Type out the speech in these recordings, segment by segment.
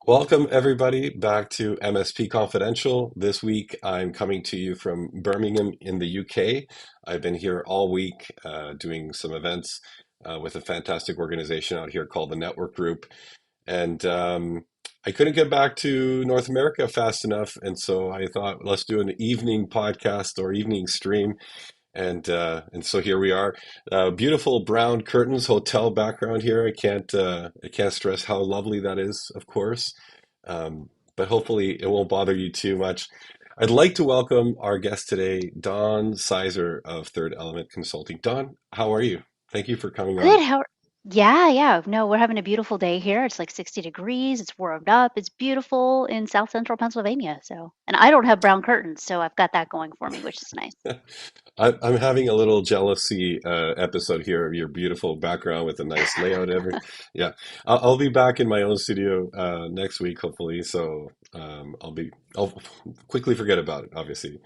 Welcome, everybody, back to MSP Confidential. This week, I'm coming to you from Birmingham in the UK. I've been here all week doing some events with a fantastic organization out here called the Network Group. And I couldn't get back to North America fast enough. And so I thought, let's do an evening podcast or evening stream. And so here we are. Beautiful brown curtains, hotel background here. I can't stress how lovely that is, of course. But hopefully it won't bother you too much. I'd like to welcome our guest today, Don Sizer of Third Element Consulting. Don, how are you? Thank you for coming on. Good. Yeah. No, we're having a beautiful day here. It's like 60 degrees. It's warmed up. It's beautiful in South Central Pennsylvania. And I don't have brown curtains, so I've got that going for me, which is nice. I'm having a little jealousy episode here of your beautiful background with a nice layout. Yeah, I'll be back in my own studio next week, hopefully. So I'll quickly forget about it, obviously.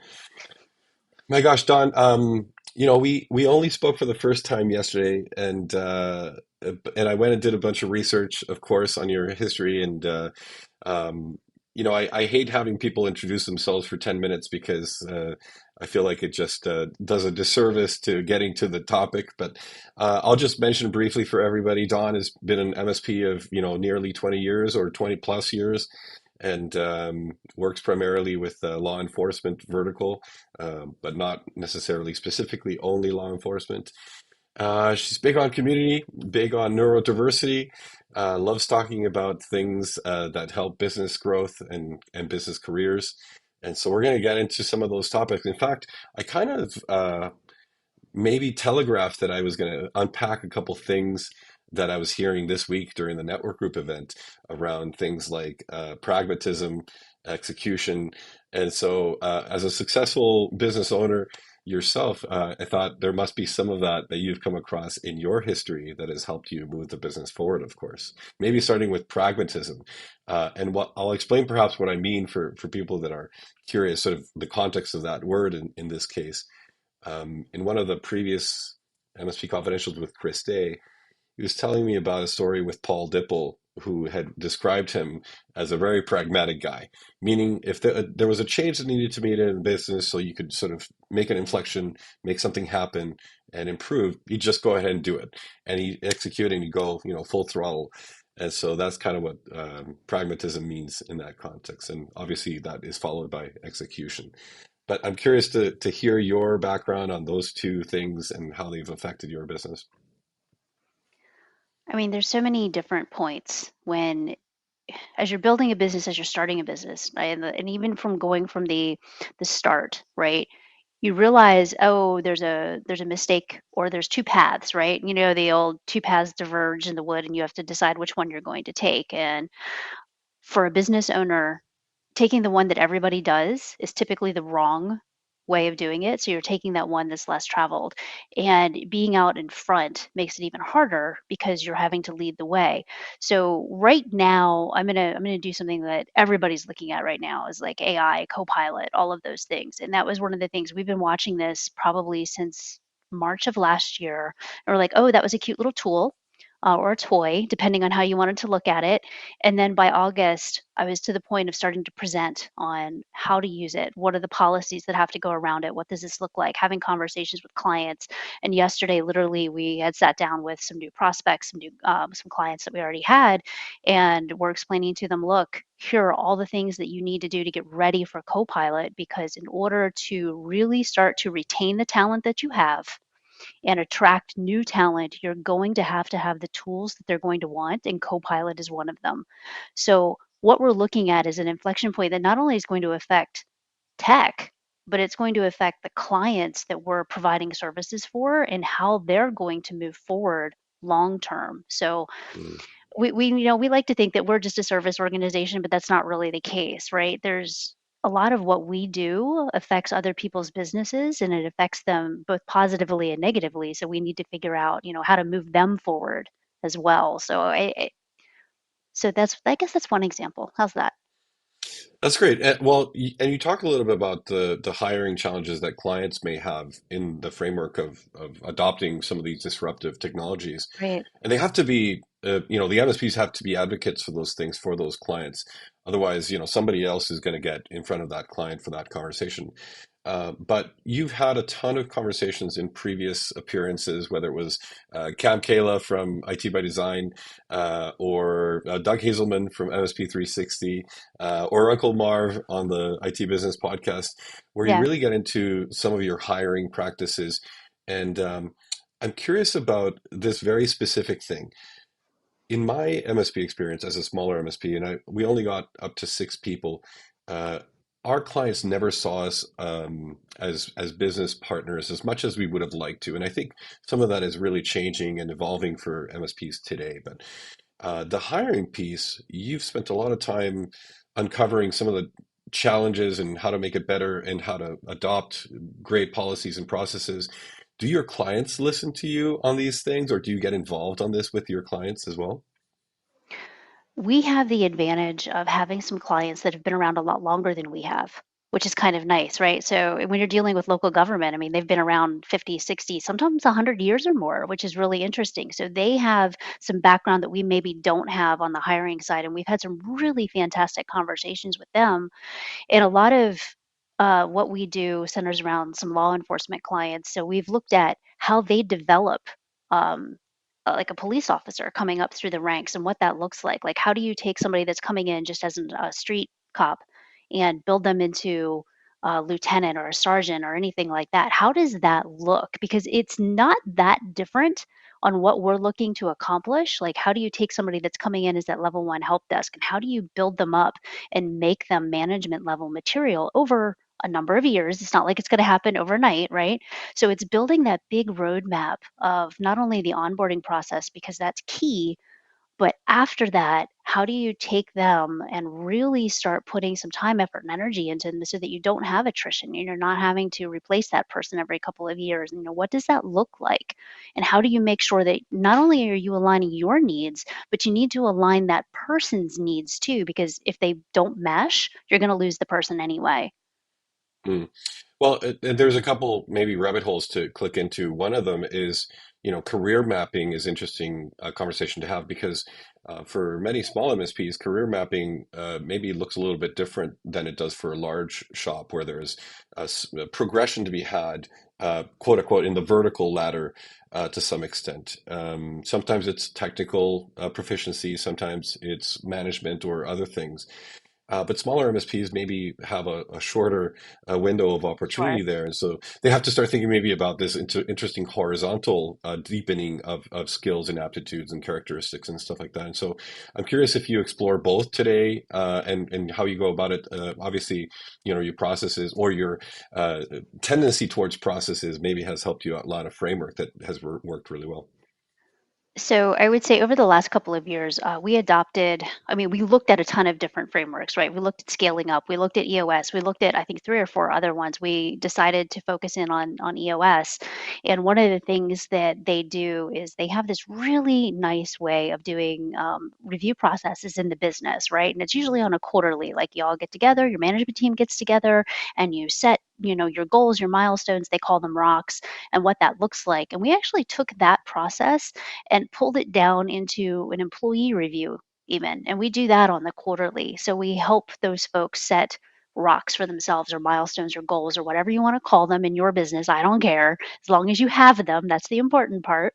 My gosh, Don, we only spoke for the first time yesterday, and I went and did a bunch of research, of course, on your history, and um, I hate having people introduce themselves for 10 minutes because I feel like it just does a disservice to getting to the topic. But I'll just mention briefly for everybody, Don has been an MSP of, nearly 20 years or 20 plus years and works primarily with law enforcement vertical, but not necessarily specifically only law enforcement. She's big on community, big on neurodiversity, loves talking about things that help business growth and business careers. And so we're going to get into some of those topics. In fact, I kind of maybe telegraphed that I was going to unpack a couple things that I was hearing this week during the network group event around things like pragmatism, execution. And so, as a successful business owner yourself, I thought there must be some of that you've come across in your history that has helped you move the business forward, of course. Maybe starting with pragmatism. And what I'll explain perhaps what I mean for people that are curious, sort of the context of that word in this case. In one of the previous MSP Confidentials with Chris Day, he was telling me about a story with Paul Dipple, who had described him as a very pragmatic guy, meaning if there was a change that needed to be made in business so you could sort of make an inflection, make something happen and improve, you just go ahead and do it. And you execute and you go, full throttle. And so that's kind of what pragmatism means in that context. And obviously that is followed by execution. But I'm curious to hear your background on those two things and how they've affected your business. I mean, there's so many different points as you're building a business, as you're starting a business, right? And even from going from the start, right? You realize, oh, there's a mistake or there's two paths, right? You know, the old two paths diverge in the wood and you have to decide which one you're going to take. And for a business owner, taking the one that everybody does is typically the wrong way of doing it. So you're taking that one that's less traveled. And being out in front makes it even harder because you're having to lead the way. So right now, I'm gonna do something that everybody's looking at right now is like AI, Copilot, all of those things. And that was one of the things we've been watching this probably since March of last year. And we're like, oh, that was a cute little tool. Or a toy, depending on how you wanted to look at it. And then by August, I was to the point of starting to present on how to use it. What are the policies that have to go around it? What does this look like? Having conversations with clients. And yesterday, literally, we had sat down with some new prospects, some clients that we already had, and we're explaining to them, look, here are all the things that you need to do to get ready for Copilot, because in order to really start to retain the talent that you have and attract new talent, you're going to have the tools that they're going to want, and Copilot is one of them. So, what we're looking at is an inflection point that not only is going to affect tech, but it's going to affect the clients that we're providing services for and how they're going to move forward long term. So, Mm. we like to think that we're just a service organization, but that's not really the case, right? There's a lot of what we do affects other people's businesses and it affects them both positively and negatively. So we need to figure out, how to move them forward as well. So I guess that's one example. How's that? That's great. Well, and you talk a little bit about the hiring challenges that clients may have in the framework of adopting some of these disruptive technologies. Right. And they have to be the MSPs have to be advocates for those things for those clients. Otherwise, somebody else is going to get in front of that client for that conversation. But you've had a ton of conversations in previous appearances, whether it was Cam Kayla from IT by Design, or Doug Hazelman from MSP 360, or Uncle Marv on the IT Business podcast, where you Yeah. really get into some of your hiring practices. And I'm curious about this very specific thing in my MSP experience as a smaller MSP, and we only got up to 6 people. Uh, our clients never saw us as business partners as much as we would have liked to, and I think some of that is really changing and evolving for MSPs today. But the hiring piece, you've spent a lot of time uncovering some of the challenges and how to make it better and how to adopt great policies and processes. Do your clients listen to you on these things, or do you get involved on this with your clients as well? We have the advantage of having some clients that have been around a lot longer than we have, which is kind of nice, right? So when you're dealing with local government, I mean, they've been around 50, 60, sometimes 100 years or more, which is really interesting. So they have some background that we maybe don't have on the hiring side. And we've had some really fantastic conversations with them, and a lot of what we do centers around some law enforcement clients. So we've looked at how they develop, um, like a police officer coming up through the ranks and what that looks like. Like, how do you take somebody that's coming in just as a street cop and build them into a lieutenant or a sergeant or anything like that? How does that look? Because it's not that different on what we're looking to accomplish. Like, how do you take somebody that's coming in as that level one help desk and how do you build them up and make them management level material over a number of years? It's not like it's going to happen overnight, right? So it's building that big roadmap of not only the onboarding process, because that's key, but after that, how do you take them and really start putting some time, effort, and energy into them so that you don't have attrition? You're not having to replace that person every couple of years. What does that look like? And how do you make sure that not only are you aligning your needs, but you need to align that person's needs too? Because if they don't mesh, you're going to lose the person anyway. Hmm. Well, there's a couple maybe rabbit holes to click into. One of them is, career mapping is interesting conversation to have because for many small MSPs, career mapping maybe looks a little bit different than it does for a large shop where there's a progression to be had, quote unquote, in the vertical ladder to some extent. Sometimes it's technical proficiency, sometimes it's management or other things. But smaller MSPs maybe have a shorter window of Sure. opportunity there. And so they have to start thinking maybe about this interesting horizontal deepening of skills and aptitudes and characteristics and stuff like that. And so I'm curious if you explore both today and how you go about it. Obviously, your processes or your tendency towards processes maybe has helped you outline a framework that has worked really well. So I would say over the last couple of years, we adopted, I mean, we looked at a ton of different frameworks, right? We looked at scaling up, we looked at EOS, we looked at, I think, three or four other ones. We decided to focus in on EOS. And one of the things that they do is they have this really nice way of doing review processes in the business, right? And it's usually on a quarterly, like you all get together, your management team gets together, and you set, your goals, your milestones, they call them rocks, and what that looks like. And we actually took that process and pulled it down into an employee review even. And we do that on the quarterly. So we help those folks set rocks for themselves or milestones or goals or whatever you want to call them in your business. I don't care. As long as you have them, that's the important part.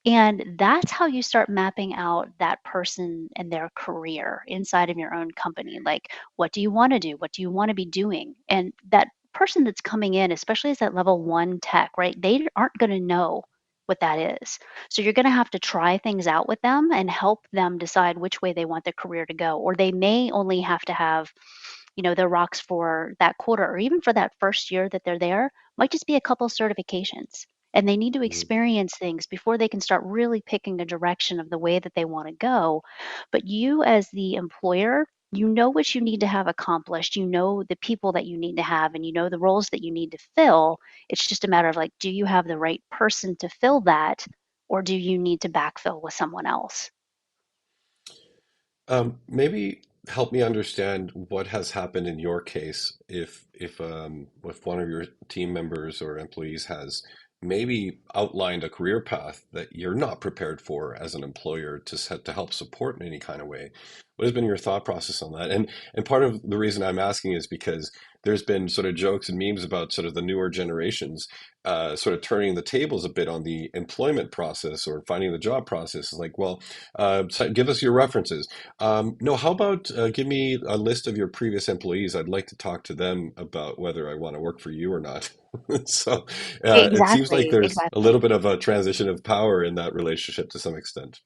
And that's how you start mapping out that person and their career inside of your own company. Like, what do you want to do? What do you want to be doing? And that person that's coming in, especially as that level one tech, right? They aren't going to know what that is. So you're going to have to try things out with them and help them decide which way they want their career to go. Or they may only have to have, their rocks for that quarter or even for that first year that they're there, might just be a couple certifications, and they need to Mhm. experience things before they can start really picking a direction of the way that they want to go. But you, as the employer, you know what you need to have accomplished. You know the people that you need to have, and you know the roles that you need to fill. It's just a matter of like, do you have the right person to fill that, or do you need to backfill with someone else? Maybe help me understand what has happened in your case if one of your team members or employees has maybe outlined a career path that you're not prepared for as an employer to set to help support in any kind of way. What has been your thought process on that? And part of the reason I'm asking is because there's been sort of jokes and memes about sort of the newer generations sort of turning the tables a bit on the employment process or finding the job process. It's like, well, give us your references. No, how about give me a list of your previous employees? I'd like to talk to them about whether I want to work for you or not. So it seems like Exactly, there's a exactly. little bit of a transition of power in that relationship to some extent.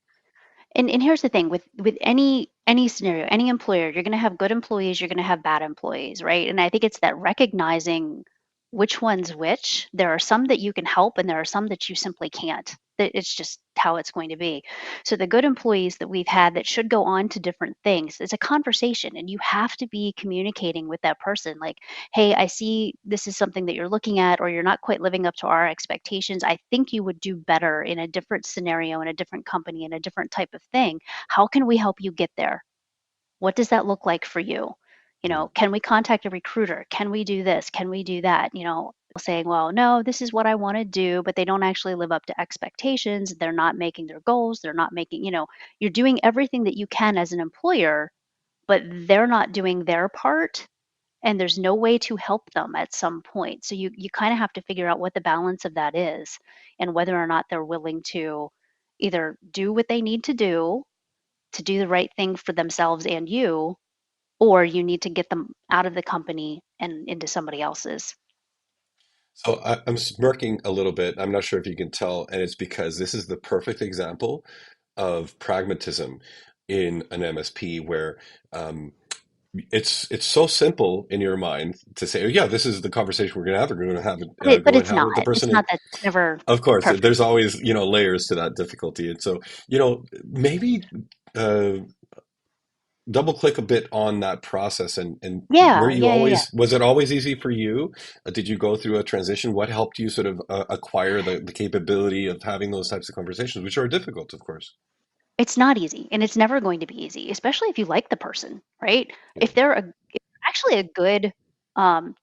And here's the thing with any scenario, any employer, you're going to have good employees, you're going to have bad employees, right? And I think it's that recognizing which one's which. There are some that you can help, and there are some that you simply can't. That it's just how it's going to be. So the good employees that we've had that should go on to different things, it's a conversation, and you have to be communicating with that person. Like, hey, I see this is something that you're looking at, or you're not quite living up to our expectations. I think you would do better in a different scenario, in a different company, in a different type of thing. How can we help you get there? What does that look like for you? Mm. Can we contact a recruiter? Can we do this? Can we do that? Saying, well, no, this is what I want to do, but they don't actually live up to expectations. They're not making their goals. They're not making, you're doing everything that you can as an employer, but they're not doing their part, and there's no way to help them at some point. So you kind of have to figure out what the balance of that is, and whether or not they're willing to either do what they need to do the right thing for themselves and you, or you need to get them out of the company and into somebody else's. So I'm smirking a little bit. I'm not sure if you can tell, and it's because this is the perfect example of pragmatism in an MSP where um, it's so simple in your mind to say, oh, yeah, this is the conversation we're going to have. We're going to have it, But go and it's have it not. with the It's person. not And that it's never of course, perfect. there's always, layers to that difficulty. And so, maybe uh, double click a bit on that process and were Yeah, you yeah, yeah, yeah. always, was it always easy for you? Did you go through a transition? What helped you sort of acquire the capability of having those types of conversations, which are difficult, of course? It's not easy, and it's never going to be easy, especially if you like the person, right? Yeah. If they're actually a good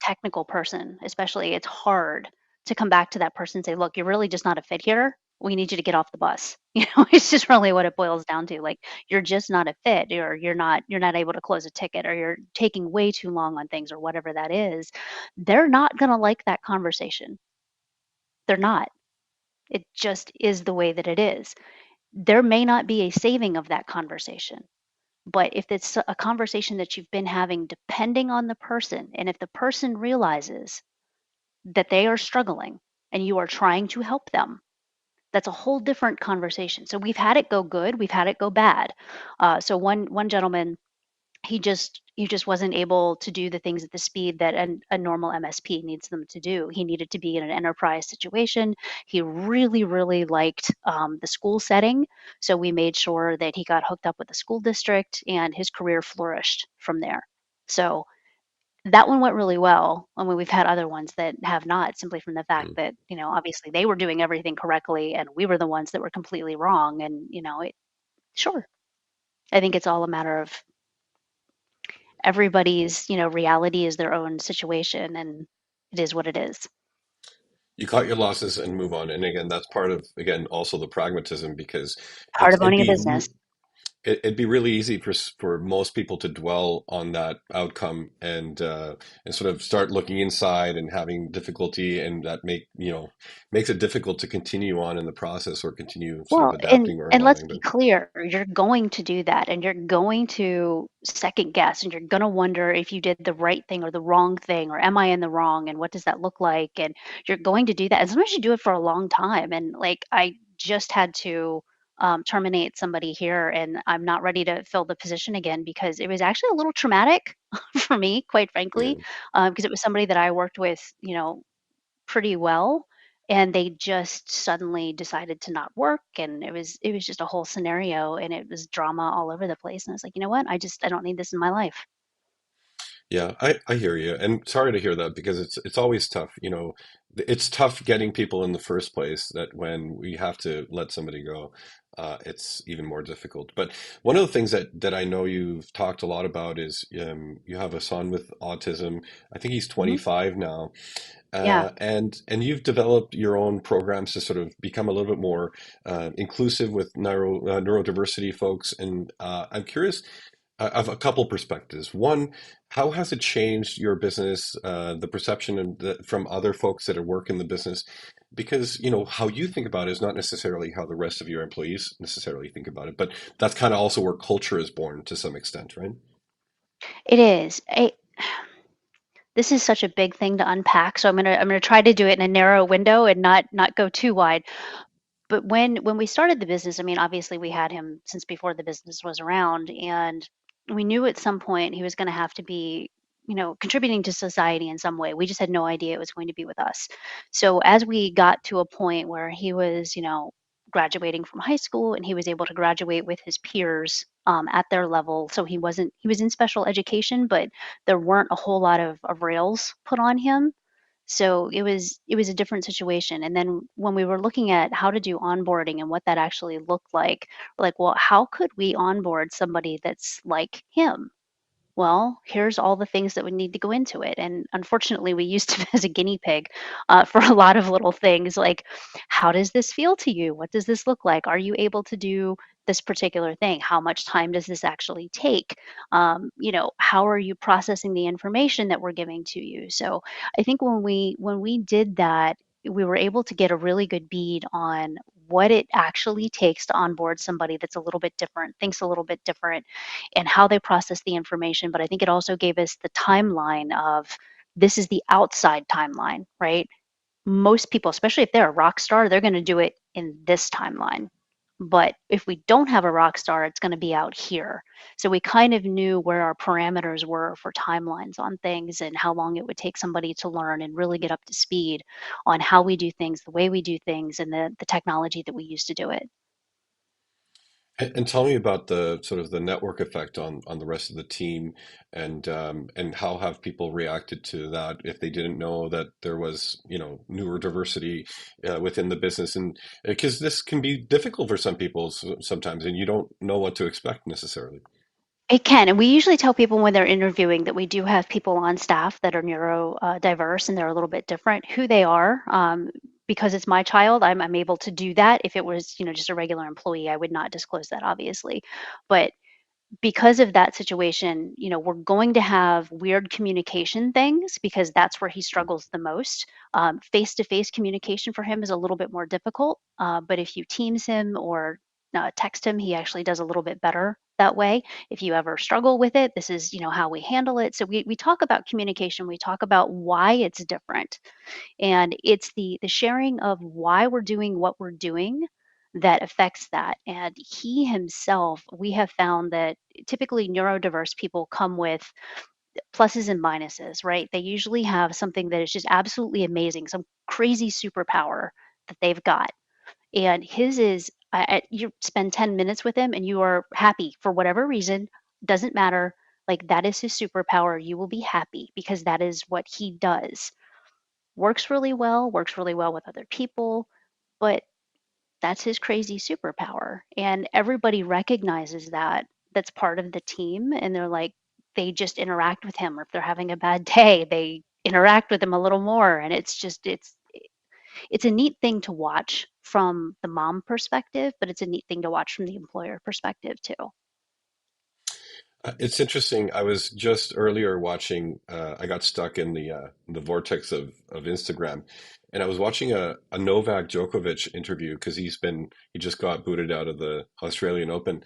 technical person, especially, it's hard to come back to that person and say, "Look, you're really just not a fit here. We need you to get off the bus." It's just really what it boils down to. Like, you're just not a fit, or you're not able to close a ticket, or you're taking way too long on things, or whatever that is. They're not going to like that conversation. They're not. It just is the way that it is. There may not be a saving of that conversation, but if it's a conversation that you've been having depending on the person, and if the person realizes that they are struggling and you are trying to help them, that's a whole different conversation. So we've had it go good, we've had it go bad. So one gentleman, he just wasn't able to do the things at the speed that a normal MSP needs them to do. He needed to be in an enterprise situation. He really, really liked the school setting, so we made sure that he got hooked up with the school district, and his career flourished from there. So that one went really well. I mean, we've had other ones that have not, simply from the fact Mm. that obviously they were doing everything correctly, and we were the ones that were completely wrong. And sure, I think it's all a matter of everybody's, reality is their own situation, and it is what it is. You cut your losses and move on. And again, that's part of, again, also the pragmatism because Part of it'd owning a be business. it'd be really easy for most people to dwell on that outcome and sort of start looking inside and having difficulty, and that makes it difficult to continue on in the process or continue sort of Well, and adapting or and let's evolving. be But clear, you're going to do that, and you're going to second guess, and you're going to wonder if you did the right thing or the wrong thing, or am I in the wrong, and what does that look like? And you're going to do that, and sometimes you do it for a long time. And like, I just had to terminate somebody here, and I'm not ready to fill the position again because it was actually a little traumatic for me, quite frankly, yeah. because it was somebody that I worked with, pretty well, and they just suddenly decided to not work, and it was just a whole scenario, and it was drama all over the place. And I was like, you know what, I don't need this in my life. Yeah, I hear you. And sorry to hear that because it's always tough. It's tough getting people in the first place that when we have to let somebody go, it's even more difficult. But one of the things that I know you've talked a lot about is you have a son with autism. I think he's Hmm. 25 now. Yeah. And you've developed your own programs to sort of become a little bit more inclusive with neurodiversity folks. And I'm curious, I have a couple perspectives. One, how has it changed your business, the perception from other folks that work in the business? Because, how you think about it is not necessarily how the rest of your employees necessarily think about it, but that's kind of also where culture is born to some extent, right? It is. This is such a big thing to unpack, so I'm gonna try to do it in a narrow window and not go too wide. But when we started the business, I mean, obviously we had him since before the business was around, and we knew at some point he was going to have to be, contributing to society in some way. We just had no idea it was going to be with us. So as we got to a point where he was, graduating from high school and he was able to graduate with his peers at their level, so he was in special education, but there weren't a whole lot of rails put on him, so it was a different situation. And then when we were looking at how to do onboarding and what that actually looked like, we're like, well, how could we onboard somebody that's like him? Well, here's all the things that would need to go into it. And unfortunately, we used him as a guinea pig for a lot of little things like, how does this feel to you? What does this look like? Are you able to do this particular thing? How much time does this actually take? How are you processing the information that we're giving to you? So I think when we did that, we were able to get a really good bead on what it actually takes to onboard somebody that's a little bit different, thinks a little bit different, and how they process the information. But I think it also gave us the timeline of this is the outside timeline, right? Most people, especially if they're a rock star, they're going to do it in this timeline. But if we don't have a rock star, it's going to be out here. So we kind of knew where our parameters were for timelines on things and how long it would take somebody to learn and really get up to speed on how we do things, the way we do things, and the technology that we use to do it. And tell me about the sort of the network effect on the rest of the team, and how have people reacted to that if they didn't know that there was, newer diversity within the business, and because this can be difficult for some people sometimes, and you don't know what to expect necessarily. It can, and we usually tell people when they're interviewing that we do have people on staff that are neuro diverse and they're a little bit different. Who they are, because it's my child, I'm able to do that. If it was, just a regular employee, I would not disclose that, obviously. But because of that situation, we're going to have weird communication things because that's where he struggles the most. Face to face communication for him is a little bit more difficult, but if you Teams him or text him, he actually does a little bit better that way. If you ever struggle with it, this is how we handle it. So we talk about communication, we talk about why it's different, and it's the sharing of why we're doing what we're doing that affects that. And he himself, we have found that typically neurodiverse people come with pluses and minuses, right? They usually have something that is just absolutely amazing, some crazy superpower that they've got. And his is, you spend 10 minutes with him and you are happy for whatever reason, doesn't matter. Like that is his superpower. You will be happy because that is what he does. Works really well with other people, but that's his crazy superpower. And everybody recognizes that. That's part of the team. And they're like, they just interact with him. Or if they're having a bad day, they interact with him a little more. And it's a neat thing to watch from the mom perspective, but it's a neat thing to watch from the employer perspective too. It's interesting. I was just earlier watching. I got stuck in the vortex of Instagram, and I was watching a Novak Djokovic interview because he just got booted out of the Australian Open,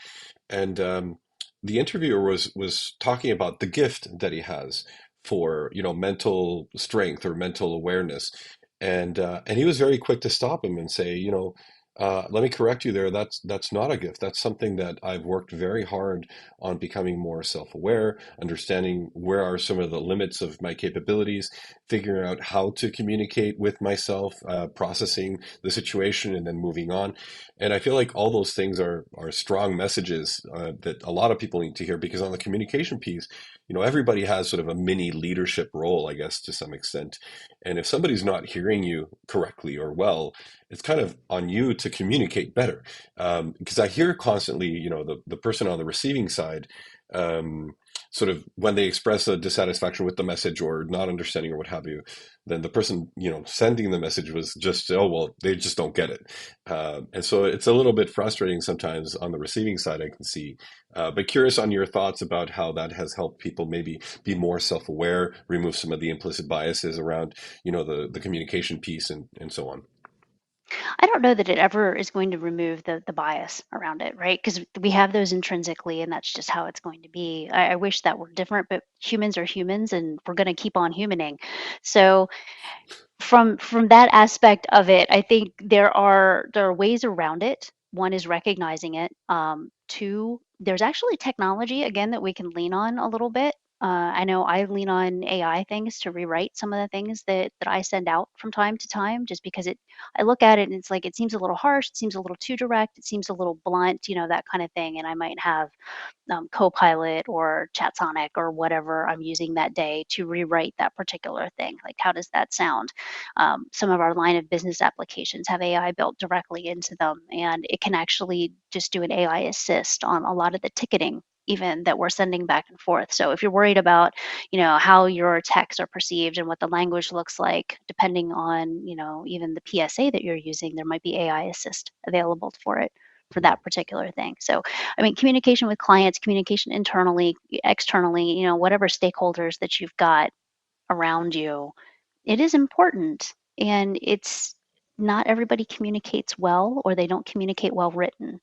and the interviewer was talking about the gift that he has for mental strength or mental awareness, and he was very quick to stop him and say, Let me correct you there. That's not a gift. That's something that I've worked very hard on becoming more self-aware, understanding where are some of the limits of my capabilities, figuring out how to communicate with myself, processing the situation, and then moving on. And I feel like all those things are strong messages that a lot of people need to hear because on the communication piece, everybody has sort of a mini leadership role, I guess, to some extent. And if somebody's not hearing you correctly or well, it's kind of on you to communicate better. Because I hear constantly, the person on the receiving side, um, sort of when they express a dissatisfaction with the message or not understanding or what have you, then the person, sending the message was just, oh, well, they just don't get it. And so it's a little bit frustrating sometimes on the receiving side, I can see. But curious on your thoughts about how that has helped people maybe be more self-aware, remove some of the implicit biases around, the communication piece and so on. I don't know that it ever is going to remove the bias around it, right? Because we have those intrinsically, and that's just how it's going to be. I wish that were different, but humans are humans, and we're going to keep on humaning. So from that aspect of it, I think there are ways around it. One is recognizing it. Two, there's actually technology again that we can lean on a little bit. I know I lean on AI things to rewrite some of the things that I send out from time to time, just because I look at it and it's like it seems a little harsh, it seems a little too direct, it seems a little blunt, that kind of thing. And I might have Copilot or Chatsonic or whatever I'm using that day to rewrite that particular thing. Like, how does that sound? Some of our line of business applications have AI built directly into them, and it can actually just do an AI assist on a lot of the ticketing even that we're sending back and forth. So if you're worried about, how your texts are perceived and what the language looks like, depending on, even the PSA that you're using, there might be AI assist available for it for that particular thing. So I mean, communication with clients, communication internally, externally, whatever stakeholders that you've got around you, it is important. And it's not everybody communicates well or they don't communicate well written.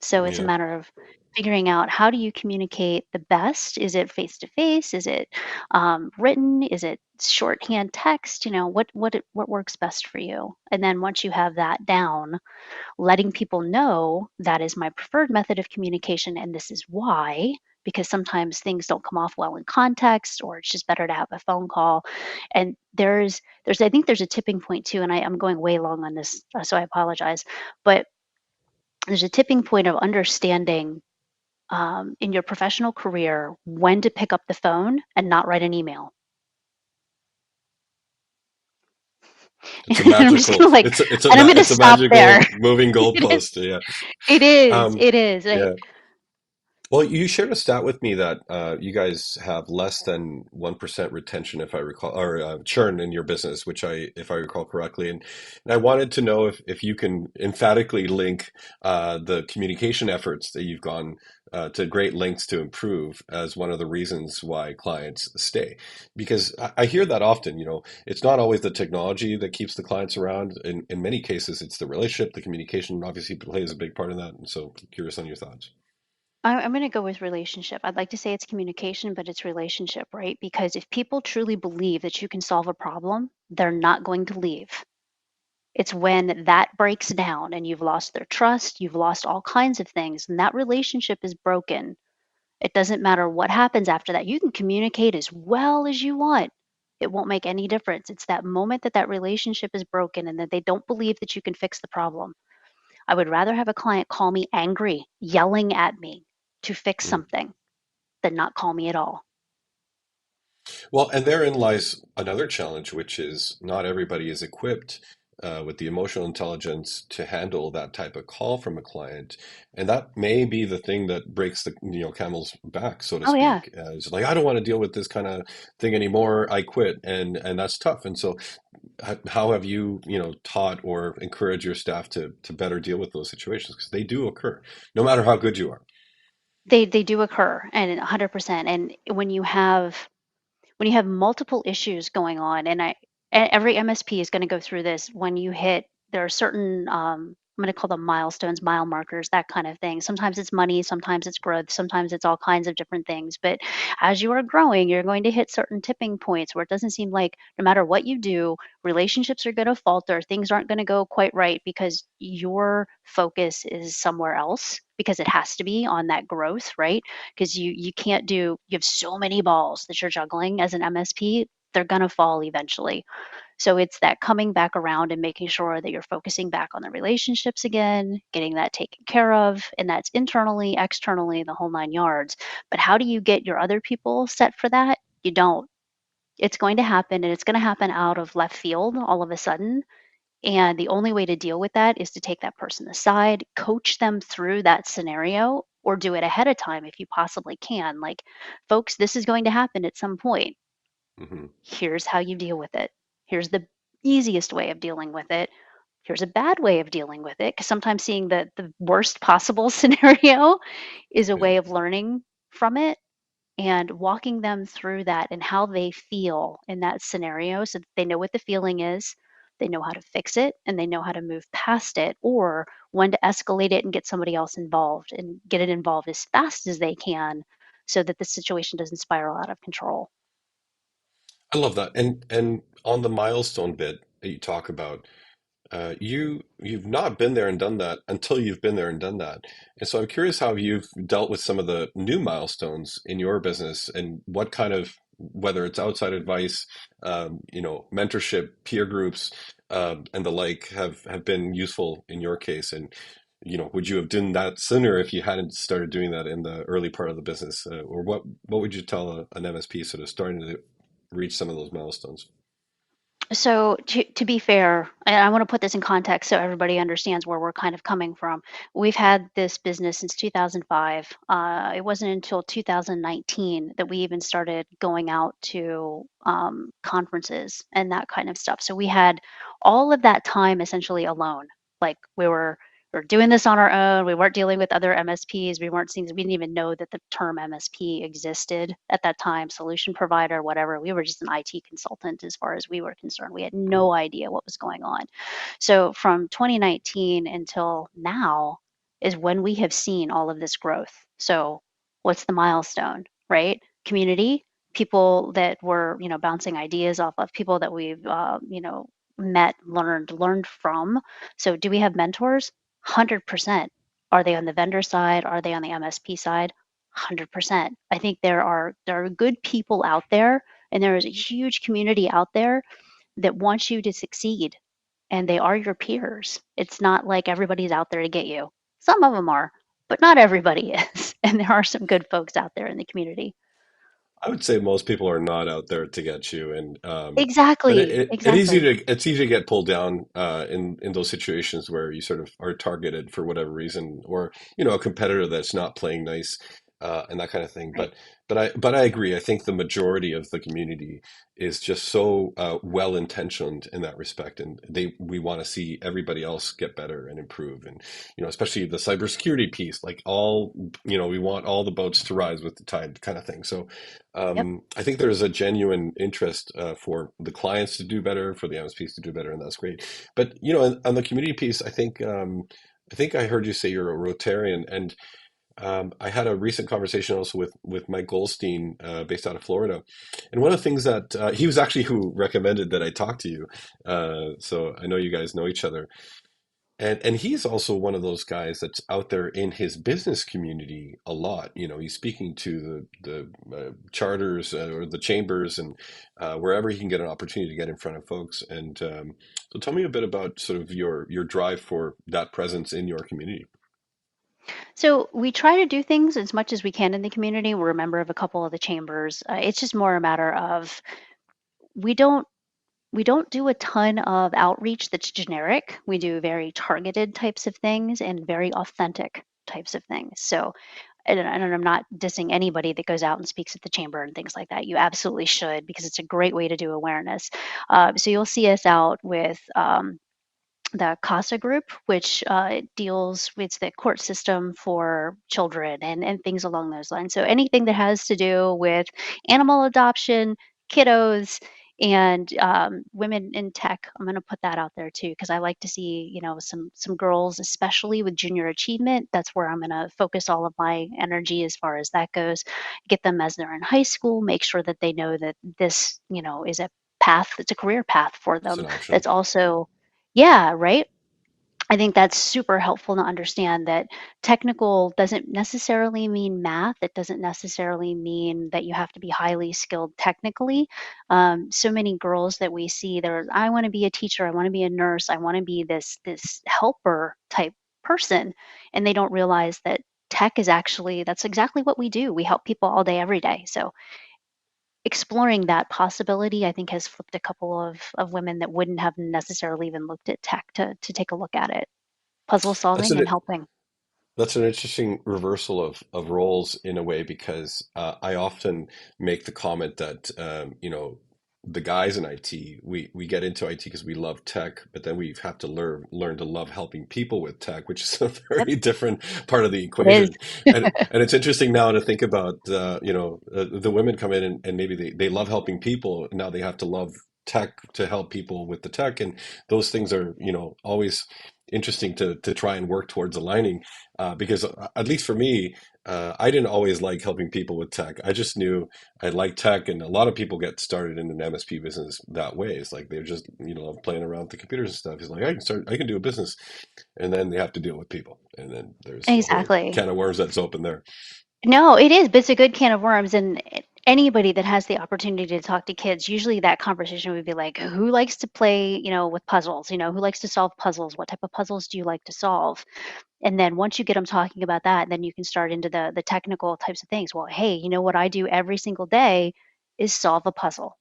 So it's a Yeah. matter of figuring out how do you communicate the best? Is it face to face? Is it written? Is it shorthand text? What works best for you? And then once you have that down, letting people know that is my preferred method of communication and this is why, because sometimes things don't come off well in context or it's just better to have a phone call. And there's I think there's a tipping point too, and I'm going way long on this, so I apologize, but there's a tipping point of understanding in your professional career when to pick up the phone and not write an email. It's a And I'm just magical, gonna like, it's a, it's a, and I'm ma- gonna it's a stop there. magical moving It is. goalpost. Yeah. It is. Um, It is. yeah. Well, you shared a stat with me that you guys have less than 1% retention, if I recall, or churn in your business, which if I recall correctly. And I wanted to know if you can emphatically link the communication efforts that you've gone to great lengths to improve as one of the reasons why clients stay. Because I hear that often, it's not always the technology that keeps the clients around. In many cases, it's the relationship, the communication obviously plays a big part in that. And so curious on your thoughts. I'm going to go with relationship. I'd like to say it's communication, but it's relationship, right? Because if people truly believe that you can solve a problem, they're not going to leave. It's when that breaks down and you've lost their trust, you've lost all kinds of things, and that relationship is broken. It doesn't matter what happens after that. You can communicate as well as you want. It won't make any difference. It's that moment that that relationship is broken and that they don't believe that you can fix the problem. I would rather have a client call me angry, yelling at me to fix something than not call me at all. Well, and therein lies another challenge, which is not everybody is equipped with the emotional intelligence to handle that type of call from a client, and that may be the thing that breaks the camel's back, so to Oh, yeah. speak. It's like I don't want to deal with this kind of thing anymore. I quit, and that's tough. And so, how have you taught or encouraged your staff to better deal with those situations because they do occur, no matter how good you are. They do occur and 100%. And when you have multiple issues going on, and every MSP is going to go through this when you hit there are certain, I'm going to call them milestones, mile markers, that kind of thing. Sometimes it's money, sometimes it's growth, sometimes it's all kinds of different things. But as you are growing, you're going to hit certain tipping points where it doesn't seem like no matter what you do, relationships are going to falter, things aren't going to go quite right because your focus is somewhere else because it has to be on that growth, right? Because you can't do, you have so many balls that you're juggling as an MSP, they're going to fall eventually. So it's that coming back around and making sure that you're focusing back on the relationships again, getting that taken care of, and that's internally, externally, the whole nine yards. But how do you get your other people set for that? You don't. It's going to happen, and it's going to happen out of left field all of a sudden. And the only way to deal with that is to take that person aside, coach them through that scenario, or do it ahead of time if you possibly can. Like, folks, this is going to happen at some point. Hmm. Here's how you deal with it. Here's the easiest way of dealing with it. Here's a bad way of dealing with it. Because sometimes seeing the worst possible scenario is a Yeah. way of learning from it and walking them through that and how they feel in that scenario so that they know what the feeling is, they know how to fix it, and they know how to move past it or when to escalate it and get somebody else involved and get it involved as fast as they can so that the situation doesn't spiral out of control. I love that. And on the milestone bit that you talk about, you've not been there and done that until you've been there and done that. And so I'm curious how you've dealt with some of the new milestones in your business and what kind of, whether it's outside advice, mentorship, peer groups, and the like have been useful in your case. And would you have done that sooner if you hadn't started doing that in the early part of the business? Or what would you tell an MSP sort of starting to reach some of those milestones? So to be fair, and I want to put this in context so everybody understands where we're kind of coming from. We've had this business since 2005. It wasn't until 2019 that we even started going out to conferences and that kind of stuff. So we had all of that time essentially alone. Like we were doing this on our own. We weren't dealing with other MSPs. We weren't seeing. We didn't even know that the term MSP existed at that time. Solution provider, whatever. We were just an IT consultant as far as we were concerned. We had no idea what was going on. So from 2019 until now is when we have seen all of this growth. So what's the milestone, right? Community, people that were, bouncing ideas off of, people that we've, met, learned from. So do we have mentors? 100%. Are they on the vendor side? Are they on the MSP side? 100%. I think there are good people out there, and there is a huge community out there that wants you to succeed, and they are your peers. It's not like everybody's out there to get you. Some of them are, but not everybody is. And there are some good folks out there in the community. I would say most people are not out there to get you, and but Exactly. Exactly. it's easy to get pulled down in those situations where you sort of are targeted for whatever reason, or a competitor that's not playing nice, and that kind of thing. Right. But I agree. I think the majority of the community is just so well intentioned in that respect, and we want to see everybody else get better and improve, and especially the cybersecurity piece, like all we want all the boats to rise with the tide, kind of thing. So. Yep. I think there's a genuine interest for the clients to do better, for the MSPs to do better, and that's great. But on the community piece, I think I heard you say you're a Rotarian, and I had a recent conversation also with Mike Goldstein, based out of Florida, and one of the things that he was actually who recommended that I talk to you. So I know you guys know each other. And he's also one of those guys that's out there in his business community a lot. He's speaking to the charters, or the chambers, and wherever he can get an opportunity to get in front of folks. And so, tell me a bit about sort of your drive for that presence in your community. So we try to do things as much as we can in the community. We're a member of a couple of the chambers. It's just more a matter of we don't we don't do a ton of outreach that's generic. We do very targeted types of things and very authentic types of things. So, and I'm not dissing anybody that goes out and speaks at the chamber and things like that. You absolutely should because it's a great way to do awareness. So you'll see us out with the CASA group, which deals with the court system for children and things along those lines. So anything that has to do with animal adoption, kiddos, And women in tech, I'm going to put that out there too, because I like to see, some girls, especially with junior achievement. That's where I'm going to focus all of my energy as far as that goes. Get them as they're in high school, make sure that they know that this, is a path, it's a career path for It's them. an option. That's also, yeah, right. I think that's super helpful to understand that technical doesn't necessarily mean math. It doesn't necessarily mean that you have to be highly skilled technically. So many girls that we see, I want to be a teacher, I want to be a nurse, I want to be this helper type person, and they don't realize that tech is actually that's exactly what we do. We help people all day, every day. So exploring that possibility, I think, has flipped a couple of women that wouldn't have necessarily even looked at tech to take a look at it. Puzzle That's solving an and helping. That's an interesting reversal of roles in a way because I often make the comment that the guys in IT we get into IT because we love tech, but then we have to learn to love helping people with tech, which is a Yep, very different part of the it is. equation. And it's interesting now to think about the women come in and maybe they love helping people. Now they have to love tech to help people with the tech, and those things are always interesting to try and work towards aligning because at least for me, I didn't always like helping people with tech. I just knew I liked tech, and a lot of people get started in an MSP business that way. It's like they're just playing around with the computers and stuff. It's like I can do a business, and then they have to deal with people, and then there's a whole Exactly. can of worms that's open there. No, it is, but it's a good can of worms. And anybody that has the opportunity to talk to kids, usually that conversation would be like, who likes to play, with puzzles? Who likes to solve puzzles? What type of puzzles do you like to solve? And then once you get them talking about that, then you can start into the technical types of things. Well, hey, what I do every single day is solve a puzzle.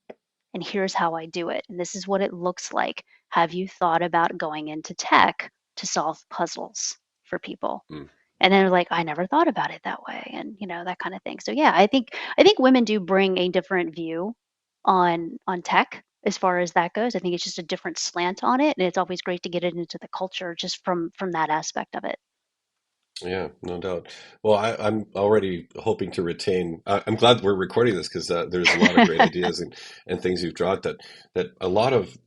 And here's how I do it. And this is what it looks like. Have you thought about going into tech to solve puzzles for people? Mm. And then they're like, I never thought about it that way. And that kind of thing. So yeah, I think women do bring a different view on tech as far as that goes. I think it's just a different slant on it. And it's always great to get it into the culture just from that aspect of it. Yeah, no doubt. Well, I'm already hoping to retain. I'm glad we're recording this because there's a lot of great ideas and things you've dropped that a lot of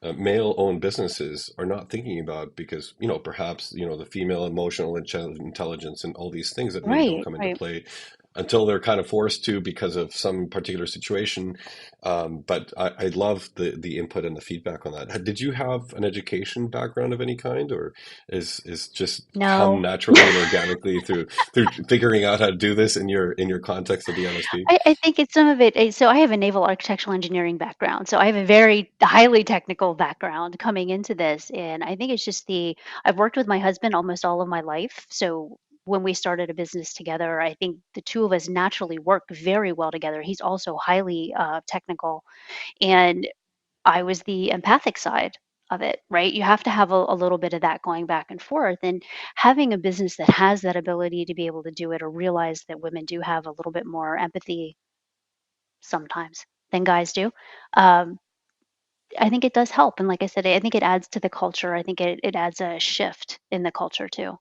male-owned businesses are not thinking about because perhaps the female emotional intelligence and all these things that maybe don't Right, come into right. play until they're kind of forced to because of some particular situation. But I love the input and the feedback on that. Did you have an education background of any kind, or is just come No. naturally and organically through figuring out how to do this in your context of the MSP? I think it's some of it. So I have a naval architectural engineering background. So I have a very highly technical background coming into this. And I think it's just I've worked with my husband almost all of my life. So when we started a business together, I think the two of us naturally work very well together. He's also highly technical. And I was the empathic side of it, right? You have to have a little bit of that going back and forth. And having a business that has that ability to be able to do it or realize that women do have a little bit more empathy sometimes than guys do. Um, I think it does help. And like I said, I think it adds to the culture. I think it adds a shift in the culture too.